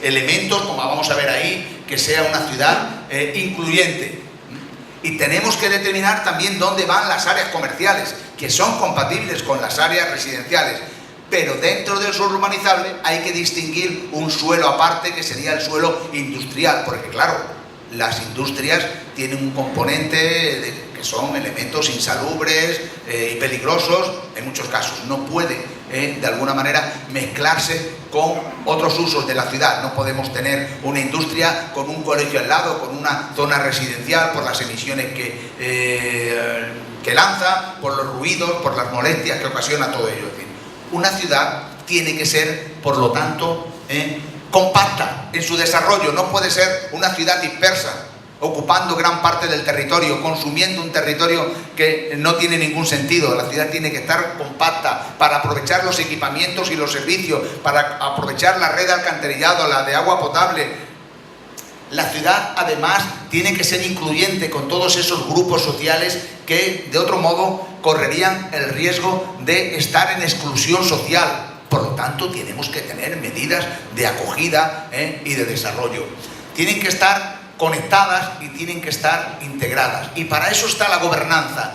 elementos, como vamos a ver ahí, que sea una ciudad incluyente. Y tenemos que determinar también dónde van las áreas comerciales, que son compatibles con las áreas residenciales. Pero dentro del suelo urbanizable hay que distinguir un suelo aparte, que sería el suelo industrial, porque claro, las industrias tienen un componente que son elementos insalubres y peligrosos en muchos casos. No puede, de alguna manera, mezclarse con otros usos de la ciudad. No podemos tener una industria con un colegio al lado, con una zona residencial, por las emisiones que lanza, por los ruidos, por las molestias que ocasiona todo ello. Es decir, una ciudad tiene que ser, por lo tanto, compacta en su desarrollo. No puede ser una ciudad dispersa, ocupando gran parte del territorio, consumiendo un territorio que no tiene ningún sentido. La ciudad tiene que estar compacta para aprovechar los equipamientos y los servicios, para aprovechar la red de alcantarillado, la de agua potable. La ciudad, además, tiene que ser incluyente con todos esos grupos sociales que, de otro modo, correrían el riesgo de estar en exclusión social. Por lo tanto, tenemos que tener medidas de acogida y de desarrollo. Tienen que estar conectadas y tienen que estar integradas. Y para eso está la gobernanza,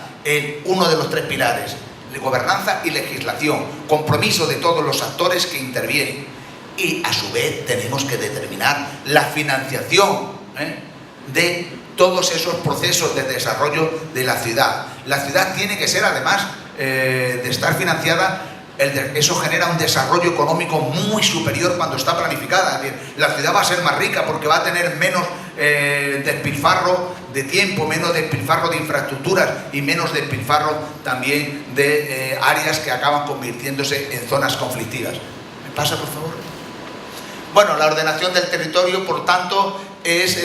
uno de los tres pilares. Gobernanza y legislación, compromiso de todos los actores que intervienen. Y a su vez tenemos que determinar la financiación de todos esos procesos de desarrollo de la ciudad. La ciudad tiene que ser, además de estar financiada, eso genera un desarrollo económico muy superior cuando está planificada. Es decir, la ciudad va a ser más rica porque va a tener menos despilfarro de tiempo, menos despilfarro de infraestructuras y menos despilfarro también de áreas que acaban convirtiéndose en zonas conflictivas. ¿Me pasa, por favor? Bueno, la ordenación del territorio, por tanto, es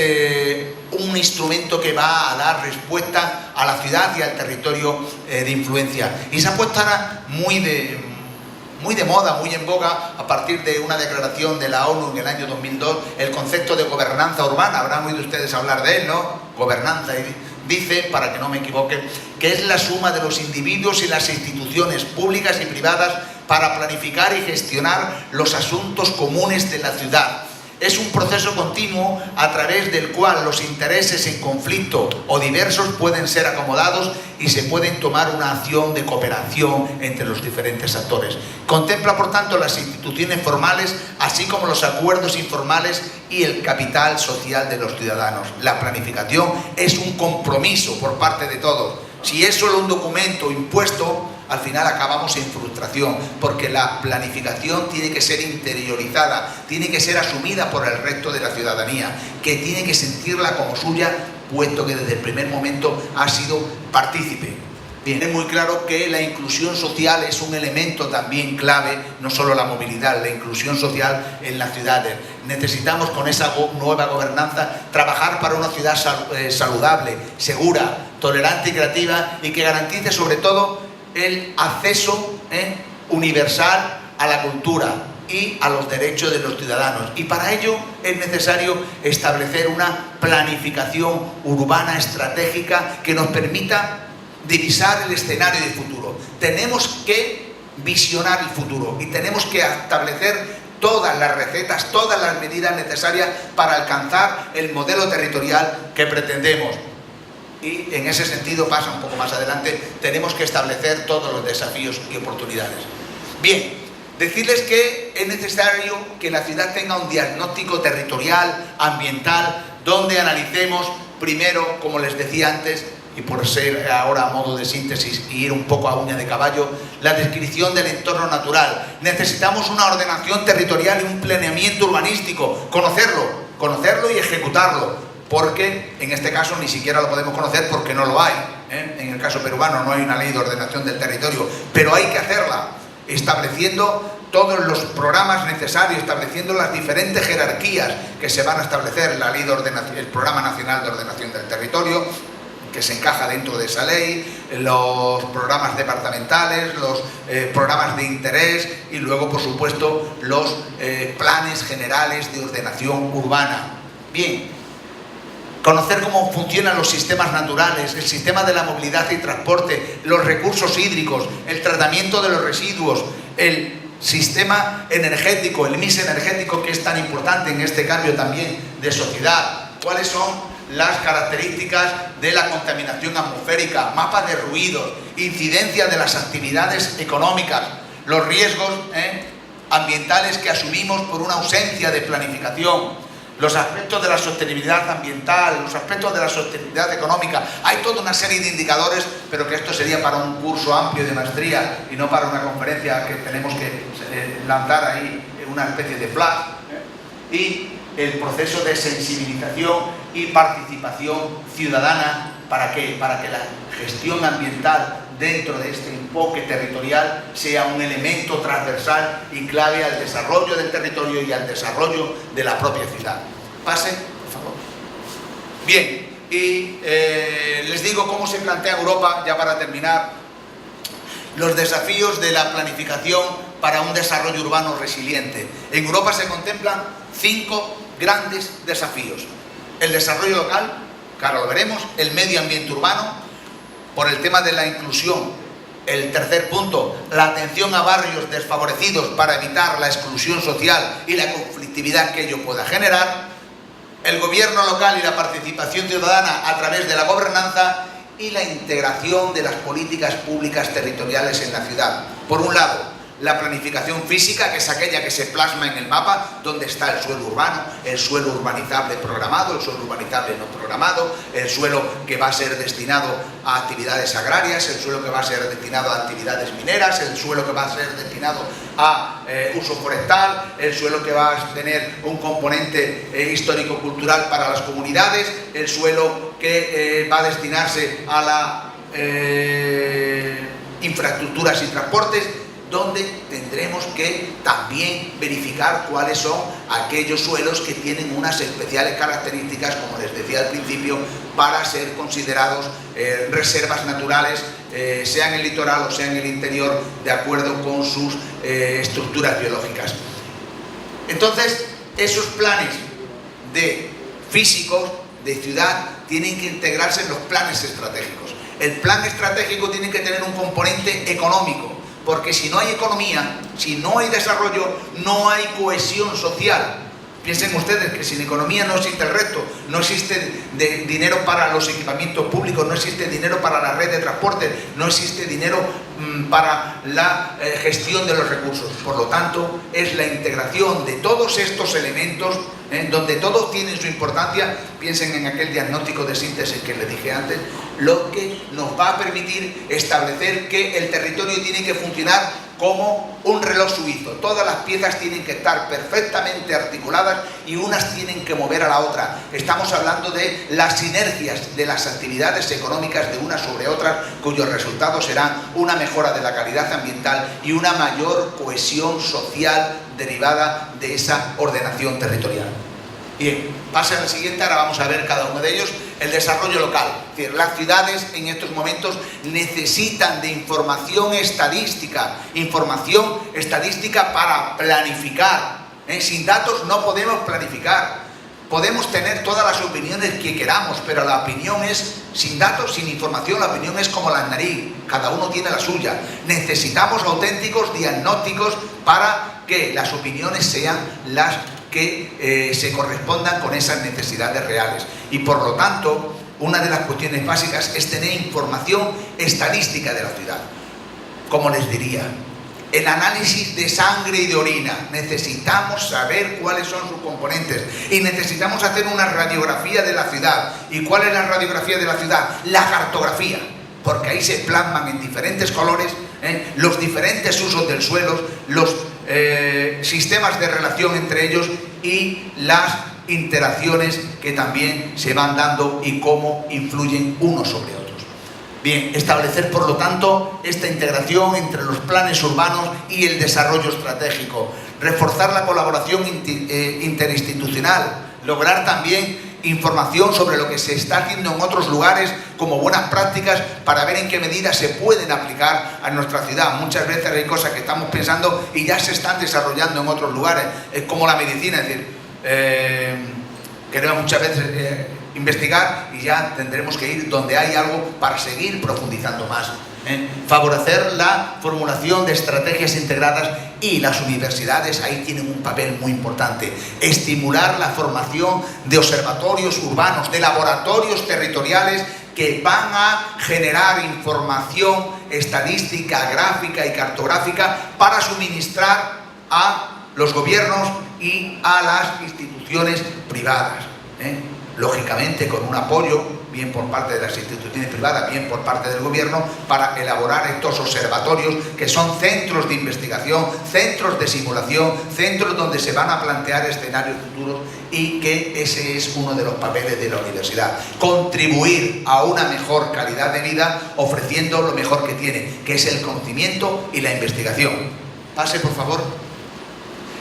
un instrumento que va a dar respuesta a la ciudad y al territorio de influencia. Y se ha puesto ahora muy de moda, muy en boga, a partir de una declaración de la ONU en el año 2002, el concepto de gobernanza urbana. Habrán oído ustedes hablar de él, ¿no? Gobernanza. Y dice, para que no me equivoque, que es la suma de los individuos y las instituciones públicas y privadas para planificar y gestionar los asuntos comunes de la ciudad. Es un proceso continuo a través del cual los intereses en conflicto o diversos pueden ser acomodados y se pueden tomar una acción de cooperación entre los diferentes actores. Contempla, por tanto, las instituciones formales, así como los acuerdos informales y el capital social de los ciudadanos. La planificación es un compromiso por parte de todos. Si es solo un documento impuesto, al final acabamos en frustración, porque la planificación tiene que ser interiorizada, tiene que ser asumida por el resto de la ciudadanía, que tiene que sentirla como suya, puesto que desde el primer momento ha sido partícipe. Bien, es muy claro que la inclusión social es un elemento también clave, no solo la movilidad, la inclusión social en las ciudades. Necesitamos, con esa nueva gobernanza, trabajar para una ciudad saludable, segura, tolerante y creativa, y que garantice sobre todo el acceso universal a la cultura y a los derechos de los ciudadanos. Y para ello es necesario establecer una planificación urbana estratégica que nos permita divisar el escenario de futuro. Tenemos que visionar el futuro y tenemos que establecer todas las recetas, todas las medidas necesarias para alcanzar el modelo territorial que pretendemos. Y en ese sentido, pasa un poco más adelante, tenemos que establecer todos los desafíos y oportunidades. Bien, Decirles que es necesario que la ciudad tenga un diagnóstico territorial, ambiental, donde analicemos primero, como les decía antes, y por ser ahora a modo de síntesis y ir un poco a uña de caballo, la descripción del entorno natural. Necesitamos una ordenación territorial y un planeamiento urbanístico, conocerlo y ejecutarlo, porque en este caso ni siquiera lo podemos conocer porque no lo hay. En el caso peruano no hay una ley de ordenación del territorio, pero hay que hacerla, estableciendo todos los programas necesarios, estableciendo las diferentes jerarquías que se van a establecer, la ley de ordenación, el Programa Nacional de Ordenación del Territorio, que se encaja dentro de esa ley, los programas departamentales, los programas de interés y luego, por supuesto, los planes generales de ordenación urbana. Bien, conocer cómo funcionan los sistemas naturales, el sistema de la movilidad y transporte, los recursos hídricos, el tratamiento de los residuos, el sistema energético, el mix energético que es tan importante en este cambio también de sociedad, cuáles son las características de la contaminación atmosférica, mapas de ruidos, incidencia de las actividades económicas, los riesgos ambientales que asumimos por una ausencia de planificación, los aspectos de la sostenibilidad ambiental, los aspectos de la sostenibilidad económica. Hay toda una serie de indicadores, pero que esto sería para un curso amplio de maestría y no para una conferencia que tenemos que lanzar ahí una especie de flash. Y el proceso de sensibilización y participación ciudadana, ¿para qué? Para que la gestión ambiental dentro de este enfoque territorial sea un elemento transversal y clave al desarrollo del territorio y al desarrollo de la propia ciudad. Pase, por favor. Bien, y les digo cómo se plantea Europa, ya para terminar, los desafíos de la planificación para un desarrollo urbano resiliente. En Europa se contemplan 5 grandes desafíos. El desarrollo local, que ahora lo veremos, el medio ambiente urbano, por el tema de la inclusión. El tercer punto, la atención a barrios desfavorecidos para evitar la exclusión social y la conflictividad que ello pueda generar. El gobierno local y la participación ciudadana a través de la gobernanza y la integración de las políticas públicas territoriales en la ciudad. Por un lado, la planificación física, que es aquella que se plasma en el mapa, donde está el suelo urbano, el suelo urbanizable programado, el suelo urbanizable no programado, el suelo que va a ser destinado a actividades agrarias, el suelo que va a ser destinado a actividades mineras, el suelo que va a ser destinado a uso forestal, el suelo que va a tener un componente histórico-cultural para las comunidades, el suelo que va a destinarse a la infraestructuras y transportes, donde tendremos que también verificar cuáles son aquellos suelos que tienen unas especiales características, como les decía al principio, para ser considerados reservas naturales, sea en el litoral o sea en el interior, de acuerdo con sus estructuras biológicas. Entonces, esos planes físicos de ciudad tienen que integrarse en los planes estratégicos. El plan estratégico tiene que tener un componente económico, porque si no hay economía, si no hay desarrollo, no hay cohesión social. Piensen ustedes que sin economía no existe el resto, no existe dinero para los equipamientos públicos, no existe dinero para la red de transporte, no existe dinero para la gestión de los recursos. Por lo tanto, es la integración de todos estos elementos, donde todos tienen su importancia. Piensen en aquel diagnóstico de síntesis que les dije antes, lo que nos va a permitir establecer que el territorio tiene que funcionar como un reloj suizo. Todas las piezas tienen que estar perfectamente articuladas y unas tienen que mover a la otra. Estamos hablando de las sinergias de las actividades económicas de unas sobre otras, cuyos resultados serán una mejora de la calidad ambiental y una mayor cohesión social derivada de esa ordenación territorial. Bien, pase al siguiente, ahora vamos a ver cada uno de ellos. El desarrollo local. Es decir, las ciudades en estos momentos necesitan de información estadística para planificar. Sin datos no podemos planificar. Podemos tener todas las opiniones que queramos, pero la opinión es, sin datos, sin información, la opinión es como la nariz, cada uno tiene la suya. Necesitamos auténticos diagnósticos para que las opiniones sean las que se correspondan con esas necesidades reales. Y por lo tanto, una de las cuestiones básicas es tener información estadística de la ciudad. Como les diría, el análisis de sangre y de orina. Necesitamos saber cuáles son sus componentes y necesitamos hacer una radiografía de la ciudad. ¿Y cuál es la radiografía de la ciudad? La cartografía, porque ahí se plasman en diferentes colores los diferentes usos del suelo, los sistemas de relación entre ellos y las interacciones que también se van dando y cómo influyen unos sobre otros. Bien, establecer por lo tanto esta integración entre los planes urbanos y el desarrollo estratégico, reforzar la colaboración interinstitucional, lograr también información sobre lo que se está haciendo en otros lugares como buenas prácticas para ver en qué medida se pueden aplicar a nuestra ciudad. Muchas veces hay cosas que estamos pensando y ya se están desarrollando en otros lugares, es como la medicina, es decir, queremos muchas veces investigar y ya tendremos que ir donde hay algo para seguir profundizando más. Favorecer la formulación de estrategias integradas y las universidades ahí tienen un papel muy importante. Estimular la formación de observatorios urbanos, de laboratorios territoriales que van a generar información estadística, gráfica y cartográfica para suministrar a los gobiernos y a las instituciones privadas. Lógicamente con un apoyo bien por parte de las instituciones privadas, bien por parte del gobierno, para elaborar estos observatorios que son centros de investigación, centros de simulación, centros donde se van a plantear escenarios futuros y que ese es uno de los papeles de la universidad. Contribuir a una mejor calidad de vida ofreciendo lo mejor que tiene, que es el conocimiento y la investigación. Pase, por favor.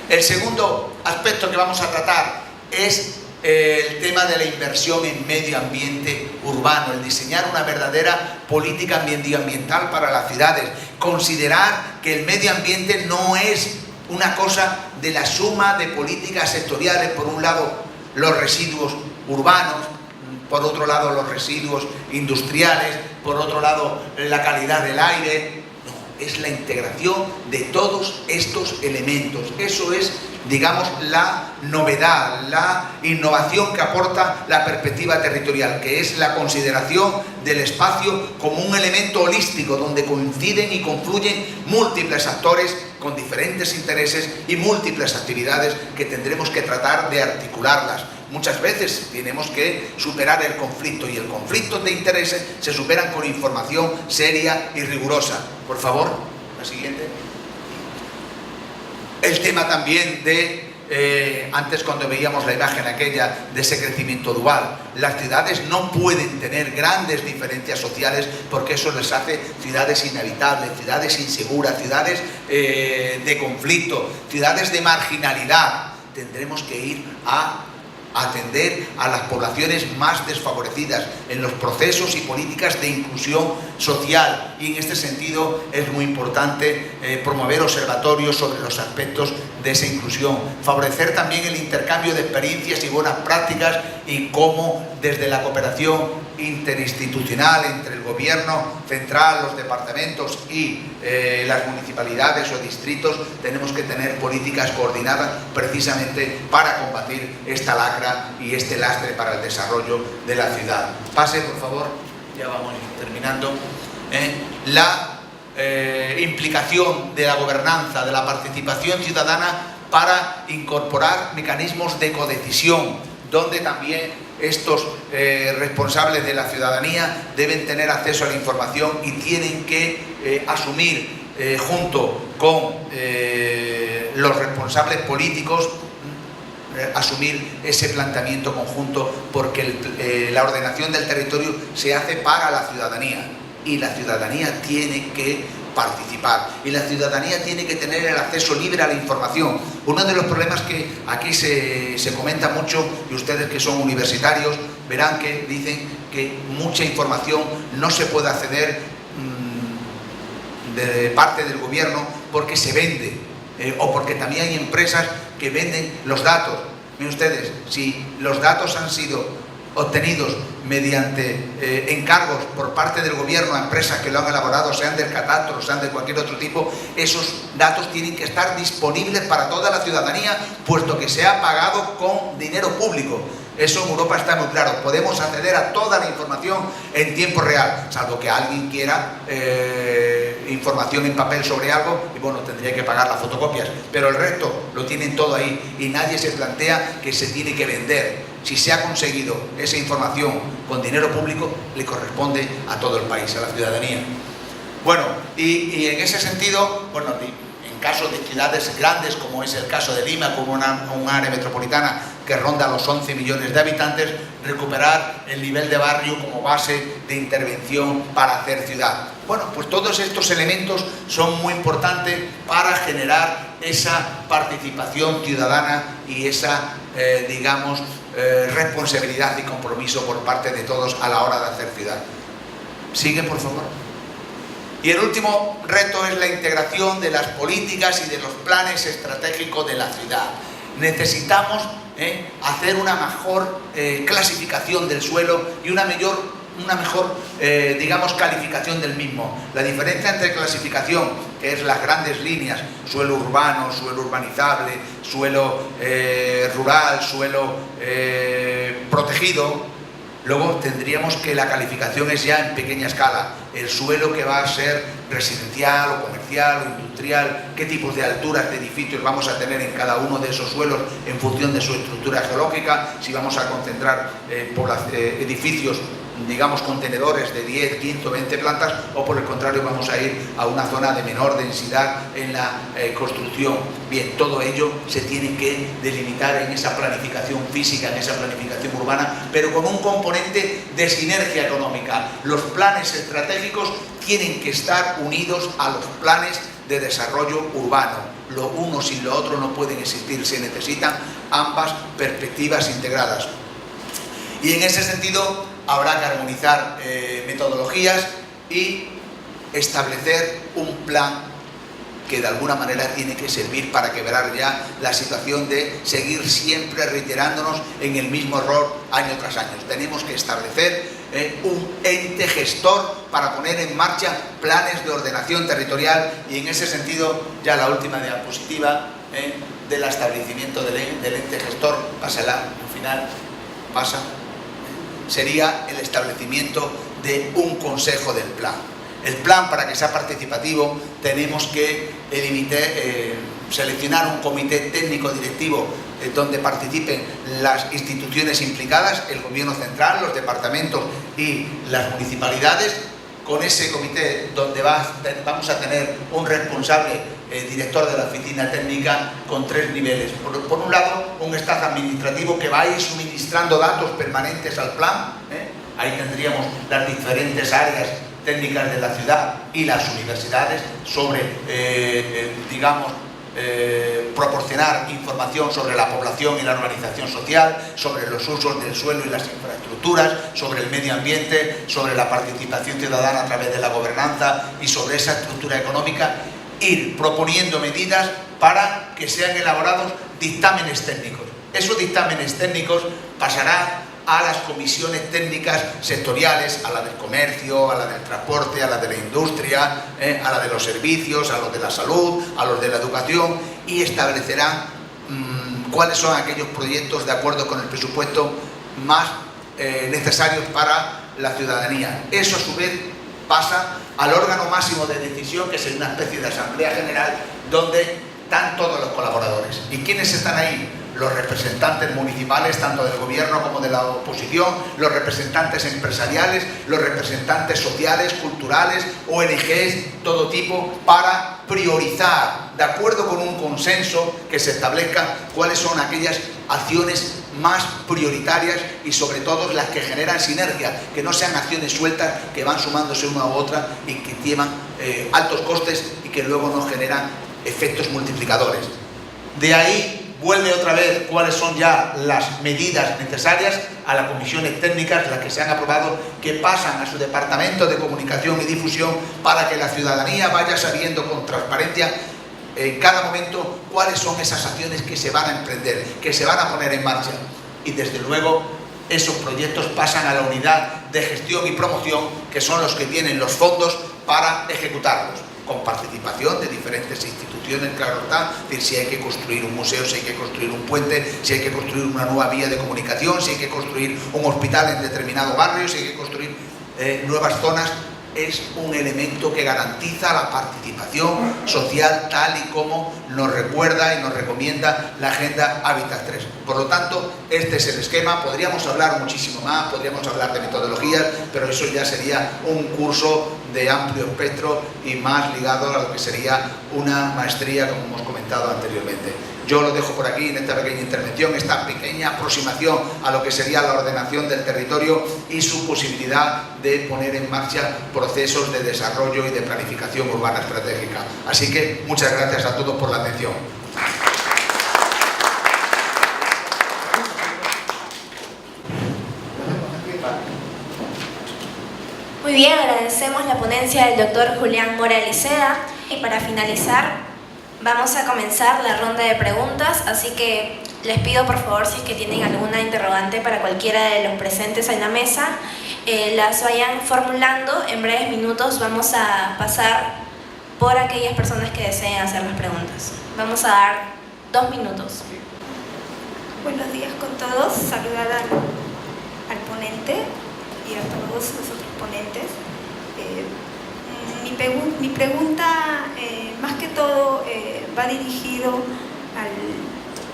El segundo aspecto que vamos a tratar es el tema de la inversión en medio ambiente urbano, el diseñar una verdadera política medioambiental para las ciudades, considerar que el medio ambiente no es una cosa de la suma de políticas sectoriales, por un lado los residuos urbanos, por otro lado los residuos industriales, por otro lado la calidad del aire. No, es la integración de todos estos elementos. Eso es, digamos, la novedad, la innovación que aporta la perspectiva territorial, que es la consideración del espacio como un elemento holístico donde coinciden y confluyen múltiples actores con diferentes intereses y múltiples actividades que tendremos que tratar de articularlas. Muchas veces tenemos que superar el conflicto y el conflicto de intereses se superan con información seria y rigurosa. Por favor, la siguiente. El tema también de, antes cuando veíamos la imagen aquella de ese crecimiento dual, las ciudades no pueden tener grandes diferencias sociales porque eso les hace ciudades inhabitables, ciudades inseguras, ciudades de conflicto, ciudades de marginalidad. Tendremos que ir a atender a las poblaciones más desfavorecidas en los procesos y políticas de inclusión social, y en este sentido es muy importante promover observatorios sobre los aspectos de esa inclusión, favorecer también el intercambio de experiencias y buenas prácticas y cómo desde la cooperación interinstitucional entre el gobierno central, los departamentos y las municipalidades o distritos tenemos que tener políticas coordinadas precisamente para combatir esta lacra y este lastre para el desarrollo de la ciudad. Pase, por favor, ya vamos terminando. La implicación de la gobernanza, de la participación ciudadana para incorporar mecanismos de codecisión, donde también estos responsables de la ciudadanía deben tener acceso a la información y tienen que asumir junto con los responsables políticos asumir ese planteamiento conjunto, porque la ordenación del territorio se hace para la ciudadanía y la ciudadanía tiene que participar y la ciudadanía tiene que tener el acceso libre a la información. Uno de los problemas que aquí se comenta mucho, y ustedes que son universitarios verán que dicen que mucha información no se puede acceder de parte del gobierno porque se vende o porque también hay empresas que venden los datos. Miren ustedes, si los datos han sido obtenidos mediante encargos por parte del gobierno a empresas que lo han elaborado, sean del catastro, sean de cualquier otro tipo, esos datos tienen que estar disponibles para toda la ciudadanía, puesto que se ha pagado con dinero público. Eso en Europa está muy claro. Podemos acceder a toda la información en tiempo real, salvo que alguien quiera información en papel sobre algo y bueno, tendría que pagar las fotocopias, pero el resto lo tienen todo ahí y nadie se plantea que se tiene que vender. Si se ha conseguido esa información con dinero público, le corresponde a todo el país, a la ciudadanía. Bueno, y en ese sentido, bueno, en caso de ciudades grandes, como es el caso de Lima, como un área metropolitana que ronda los 11 millones de habitantes, recuperar el nivel de barrio como base de intervención para hacer ciudad. Bueno, pues todos estos elementos son muy importantes para generar esa participación ciudadana y esa, digamos, responsabilidad y compromiso por parte de todos a la hora de hacer ciudad. Sigue, por favor. Y el último reto es la integración de las políticas y de los planes estratégicos de la ciudad. Necesitamos hacer una mejor clasificación del suelo y una mejor, digamos, calificación del mismo. La diferencia entre clasificación, que es las grandes líneas, suelo urbano, suelo urbanizable, suelo rural, suelo protegido. Luego tendríamos que la calificación es ya en pequeña escala, el suelo que va a ser residencial o comercial o industrial, qué tipos de alturas de edificios vamos a tener en cada uno de esos suelos en función de su estructura geológica, si vamos a concentrar edificios, digamos, contenedores de 10, 15 o 20 plantas, o por el contrario vamos a ir a una zona de menor densidad en la construcción. Bien, todo ello se tiene que delimitar en esa planificación física, en esa planificación urbana, pero con un componente de sinergia económica. Los planes estratégicos tienen que estar unidos a los planes de desarrollo urbano. Lo uno sin lo otro no pueden existir, se necesitan ambas perspectivas integradas. Y en ese sentido habrá que armonizar metodologías y establecer un plan que de alguna manera tiene que servir para quebrar ya la situación de seguir siempre reiterándonos en el mismo error año tras año. Tenemos que establecer un ente gestor para poner en marcha planes de ordenación territorial y en ese sentido ya la última diapositiva del establecimiento del ente gestor, pásala al final, pasa, sería el establecimiento de un consejo del plan. El plan, para que sea participativo, tenemos que seleccionar un comité técnico directivo donde participen las instituciones implicadas, el gobierno central, los departamentos y las municipalidades. Con ese comité donde vamos a tener un responsable director de la oficina técnica con 3 niveles. Por un lado, un staff administrativo que va a ir suministrando datos permanentes al plan. Ahí tendríamos las diferentes áreas técnicas de la ciudad y las universidades sobre, digamos, proporcionar información sobre la población y la organización social, sobre los usos del suelo y las infraestructuras, sobre el medio ambiente, sobre la participación ciudadana a través de la gobernanza y sobre esa estructura económica, ir proponiendo medidas para que sean elaborados dictámenes técnicos. Esos dictámenes técnicos pasarán a las comisiones técnicas sectoriales, a la del comercio, a la del transporte, a la de la industria, a la de los servicios, a los de la salud, a los de la educación, y establecerán cuáles son aquellos proyectos de acuerdo con el presupuesto más necesarios para la ciudadanía. Eso a su vez pasa al órgano máximo de decisión, que es una especie de asamblea general donde están todos los colaboradores. ¿Y quiénes están ahí? Los representantes municipales, tanto del gobierno como de la oposición, los representantes empresariales, los representantes sociales, culturales, ONGs, todo tipo, para priorizar, de acuerdo con un consenso, que se establezca cuáles son aquellas acciones más prioritarias y sobre todo las que generan sinergia, que no sean acciones sueltas que van sumándose una u otra y que llevan altos costes y que luego no generan efectos multiplicadores. De ahí vuelve otra vez cuáles son ya las medidas necesarias a las comisiones técnicas, las que se han aprobado, que pasan a su departamento de comunicación y difusión para que la ciudadanía vaya sabiendo con transparencia en cada momento cuáles son esas acciones que se van a emprender, que se van a poner en marcha. Y desde luego esos proyectos pasan a la unidad de gestión y promoción, que son los que tienen los fondos para ejecutarlos, con participación de diferentes instituciones, claro está, de si hay que construir un museo, si hay que construir un puente, si hay que construir una nueva vía de comunicación, si hay que construir un hospital en determinado barrio, si hay que construir nuevas zonas. es un elemento que garantiza la participación social tal y como nos recuerda y nos recomienda la Agenda Hábitat 3. Por lo tanto, este es el esquema. Podríamos hablar muchísimo más, podríamos hablar de metodologías, pero eso ya sería un curso de amplio espectro y más ligado a lo que sería una maestría, como hemos comentado anteriormente. Yo lo dejo por aquí en esta pequeña intervención, esta pequeña aproximación a lo que sería la ordenación del territorio y su posibilidad de poner en marcha procesos de desarrollo y de planificación urbana estratégica. Así que muchas gracias a todos por la atención. Muy bien, agradecemos la ponencia del doctor Julián Mora Liceda y para finalizar vamos a comenzar la ronda de preguntas, así que les pido por favor si es que tienen alguna interrogante para cualquiera de los presentes en la mesa, las vayan formulando. En breves minutos vamos a pasar por aquellas personas que deseen hacer las preguntas. Vamos a dar 2 minutos. Buenos días con todos, saludar al ponente y a todos los otros ponentes. Mi pregunta, más que todo, va dirigido al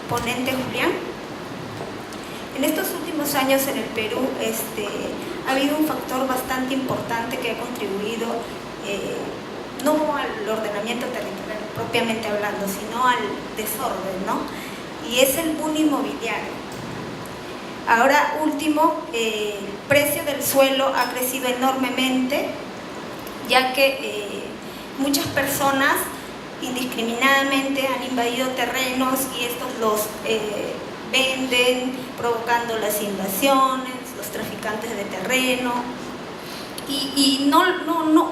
ponente Julián. En estos últimos años en el Perú ha habido un factor bastante importante que ha contribuido no al ordenamiento territorial propiamente hablando, sino al desorden, ¿no? Y es el boom inmobiliario. Ahora último, el precio del suelo ha crecido enormemente, ya que muchas personas indiscriminadamente han invadido terrenos y estos los venden, provocando las invasiones, los traficantes de terreno. Y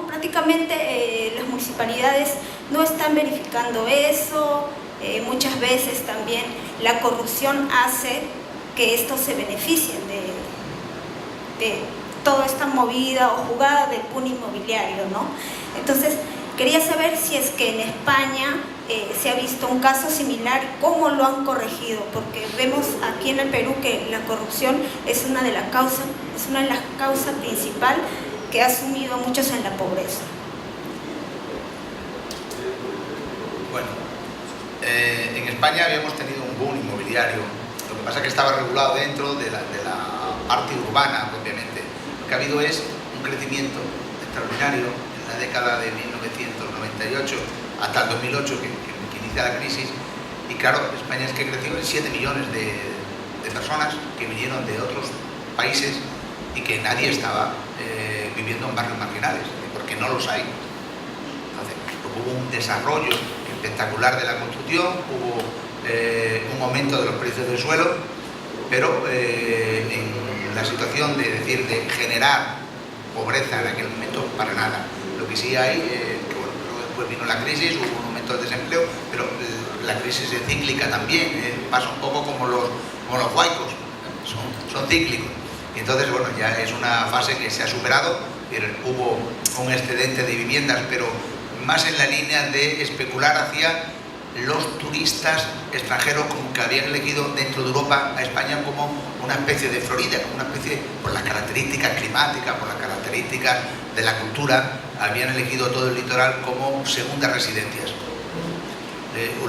prácticamente las municipalidades no están verificando eso. Muchas veces también la corrupción hace que estos se beneficien de toda esta movida o jugada del boom inmobiliario, ¿no? Entonces, quería saber si es que en España se ha visto un caso similar, cómo lo han corregido, porque vemos aquí en el Perú que la corrupción es una de las causas principales que ha sumido a muchos en la pobreza. Bueno, en España habíamos tenido un boom inmobiliario, lo que pasa es que estaba regulado dentro de la parte urbana propiamente. Lo que ha habido es un crecimiento extraordinario en la década de 1998 hasta el 2008 que inicia la crisis, y claro, España es que creció en 7 millones de personas que vinieron de otros países y que nadie estaba viviendo en barrios marginales, porque no los hay. Entonces, hubo un desarrollo espectacular de la construcción, hubo un aumento de los precios del suelo, pero en la situación de generar pobreza en aquel momento, para nada. Lo que sí hay, que bueno, después vino la crisis, hubo un aumento del desempleo, pero la crisis es cíclica también, pasa un poco como los huaicos, son cíclicos. Y entonces, bueno, ya es una fase que se ha superado, hubo un excedente de viviendas, pero más en la línea de especular hacia los turistas extranjeros, como que habían elegido dentro de Europa a España como una especie de Florida, como una especie, por las características climáticas, por las características de la cultura, habían elegido todo el litoral como segundas residencias.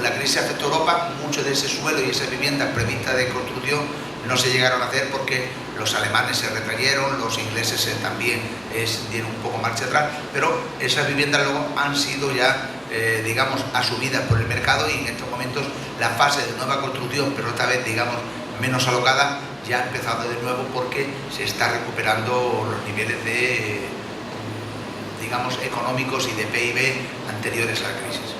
La crisis afectó a Europa, mucho de ese suelo y esas viviendas previstas de construcción no se llegaron a hacer porque los alemanes se retrayeron, los ingleses también dieron un poco marcha atrás, pero esas viviendas luego han sido ya, digamos, asumidas por el mercado, y en estos momentos la fase de nueva construcción, pero esta vez, digamos, menos alocada, ya ha empezado de nuevo porque se está recuperando los niveles de, digamos, económicos y de PIB anteriores a la crisis.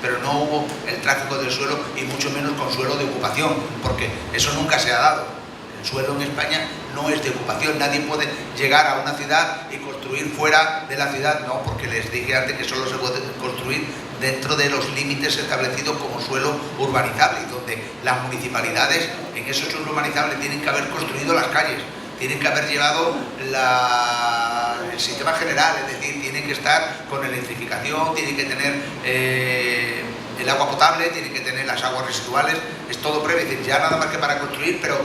Pero no hubo el tráfico del suelo, y mucho menos con suelo de ocupación, porque eso nunca se ha dado. El suelo en España no es de ocupación, nadie puede llegar a una ciudad y construir fuera de la ciudad, no, porque les dije antes que solo se puede construir dentro de los límites establecidos como suelo urbanizable, y donde las municipalidades en esos suelos urbanizables tienen que haber construido las calles, tienen que haber llevado el sistema general, es decir, tienen que estar con electrificación, tienen que tener el agua potable, tienen que tener las aguas residuales, es todo previo, es decir, ya nada más que para construir, pero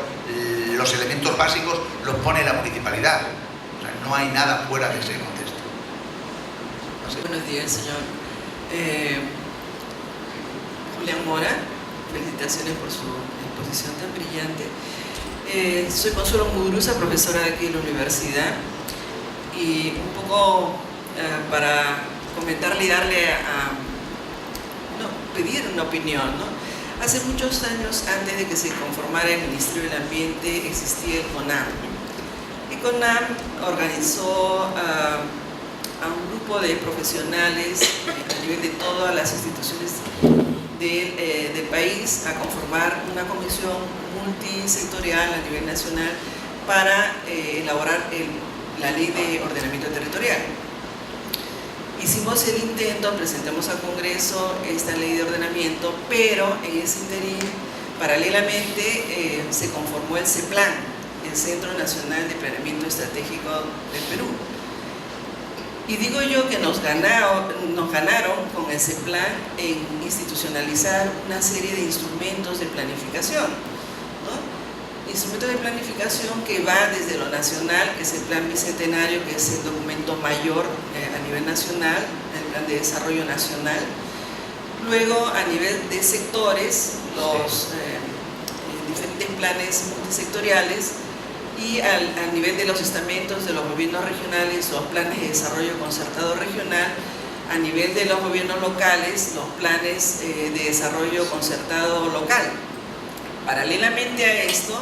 los elementos básicos los pone la municipalidad. O sea, no hay nada fuera de ese contexto. Buenos días, señor Julián Mora. Felicitaciones por su exposición tan brillante. Soy Consuelo Muguruza, profesora de aquí de la universidad, y un poco para comentarle y darle pedir una opinión, ¿no? Hace muchos años, antes de que se conformara el Ministerio del Ambiente, existía el CONAM. El CONAM organizó a un grupo de profesionales a nivel de todas las instituciones del país a conformar una comisión multisectorial a nivel nacional para elaborar la ley de ordenamiento territorial. Hicimos el intento, presentamos al Congreso esta ley de ordenamiento, pero en ese interín, paralelamente, se conformó el CEPLAN, el Centro Nacional de Planeamiento Estratégico del Perú. Y digo yo que nos ganaron con el CEPLAN en institucionalizar una serie de instrumentos de planificación, ¿no? Instrumentos de planificación que va desde lo nacional, que es el Plan Bicentenario, que es el documento mayor a nivel nacional, el Plan de Desarrollo Nacional. Luego, a nivel de sectores, los diferentes planes multisectoriales, y al nivel de los estamentos de los gobiernos regionales, los planes de desarrollo concertado regional, a nivel de los gobiernos locales, los planes de desarrollo concertado local. Paralelamente a esto,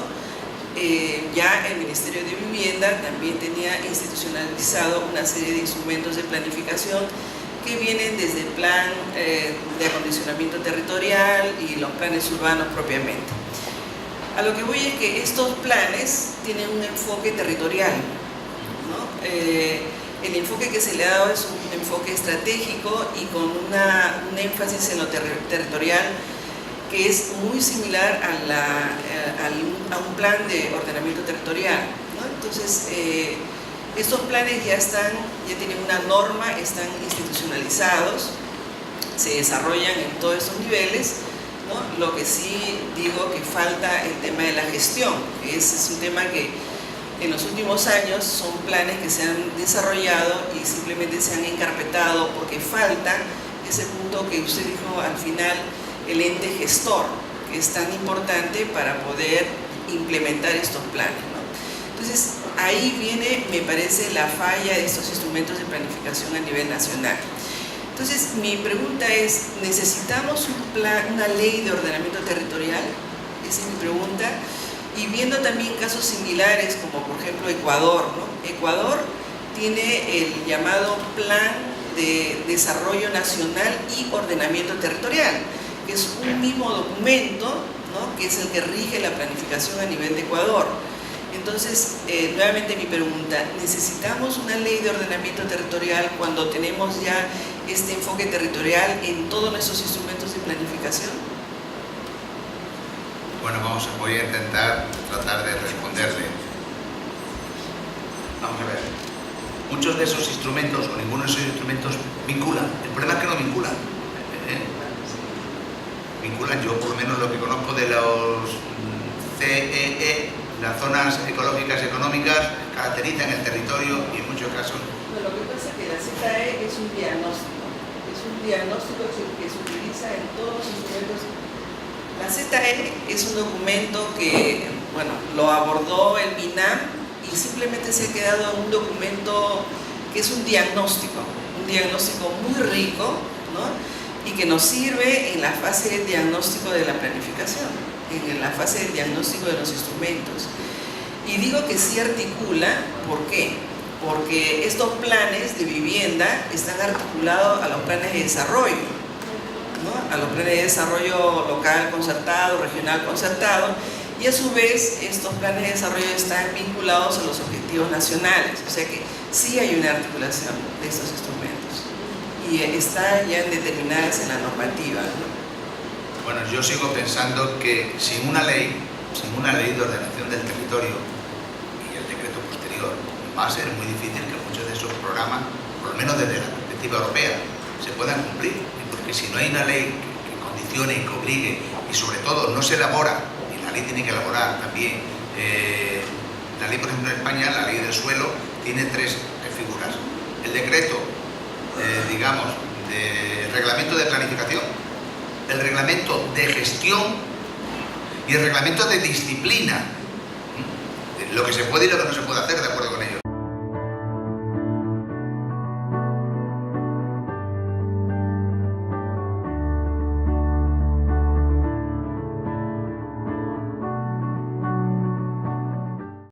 ya el Ministerio de Vivienda también tenía institucionalizado una serie de instrumentos de planificación que vienen desde el plan de acondicionamiento territorial y los planes urbanos propiamente. A lo que voy es que estos planes tienen un enfoque territorial, ¿no? El enfoque que se le ha dado es un enfoque estratégico y con un énfasis en lo territorial que es muy similar a un plan de ordenamiento territorial, ¿no? Entonces, estos planes ya tienen una norma, están institucionalizados, se desarrollan en todos esos niveles, ¿no? Lo que sí digo que falta el tema de la gestión, que es un tema que en los últimos años son planes que se han desarrollado y simplemente se han encarpetado porque falta ese punto que usted dijo al final, el ente gestor, que es tan importante para poder implementar estos planes, ¿no? Entonces, ahí viene, me parece, la falla de estos instrumentos de planificación a nivel nacional. Entonces, mi pregunta es, ¿necesitamos una ley de ordenamiento territorial? Esa es mi pregunta. Y viendo también casos similares, como por ejemplo Ecuador, ¿no? Ecuador tiene el llamado Plan de Desarrollo Nacional y Ordenamiento Territorial, que es un mismo documento, ¿no? Que es el que rige la planificación a nivel de Ecuador. Entonces, nuevamente mi pregunta, ¿necesitamos una ley de ordenamiento territorial cuando tenemos ya este enfoque territorial en todos nuestros instrumentos de planificación? Bueno, voy a intentar tratar de responderle. Vamos a ver. Muchos de esos instrumentos, o ninguno de esos instrumentos, vinculan. El problema es que no vinculan. Vinculan, yo por lo menos lo que conozco de los CEE, las zonas ecológicas y económicas, caracterizan el territorio y en muchos casos... No, lo que pasa es que la ZE es un diagnóstico. Es un diagnóstico que se utiliza en todos los instrumentos. La ZE es un documento que, bueno, lo abordó el MINAM y simplemente se ha quedado en un documento que es un diagnóstico muy rico, ¿no? Y que nos sirve en la fase de diagnóstico de la planificación, en la fase de diagnóstico de los instrumentos. Y digo que sí articula, ¿por qué? Porque estos planes de vivienda están articulados a los planes de desarrollo, ¿no? A los planes de desarrollo local concertado, regional concertado, y a su vez estos planes de desarrollo están vinculados a los objetivos nacionales, o sea que sí hay una articulación de estos instrumentos y están ya determinadas en la normativa, ¿no? Bueno, yo sigo pensando que sin una ley de ordenación del territorio y el decreto posterior, va a ser muy difícil que muchos de esos programas, por lo menos desde la perspectiva europea, se puedan cumplir. Porque si no hay una ley que condicione y que obligue, y sobre todo no se elabora, y la ley tiene que elaborar también, la ley, por ejemplo, en España, la ley del suelo, tiene tres figuras. El decreto digamos, de reglamento de planificación, el reglamento de gestión y el reglamento de disciplina, lo que se puede y lo que no se puede hacer de acuerdo con ello.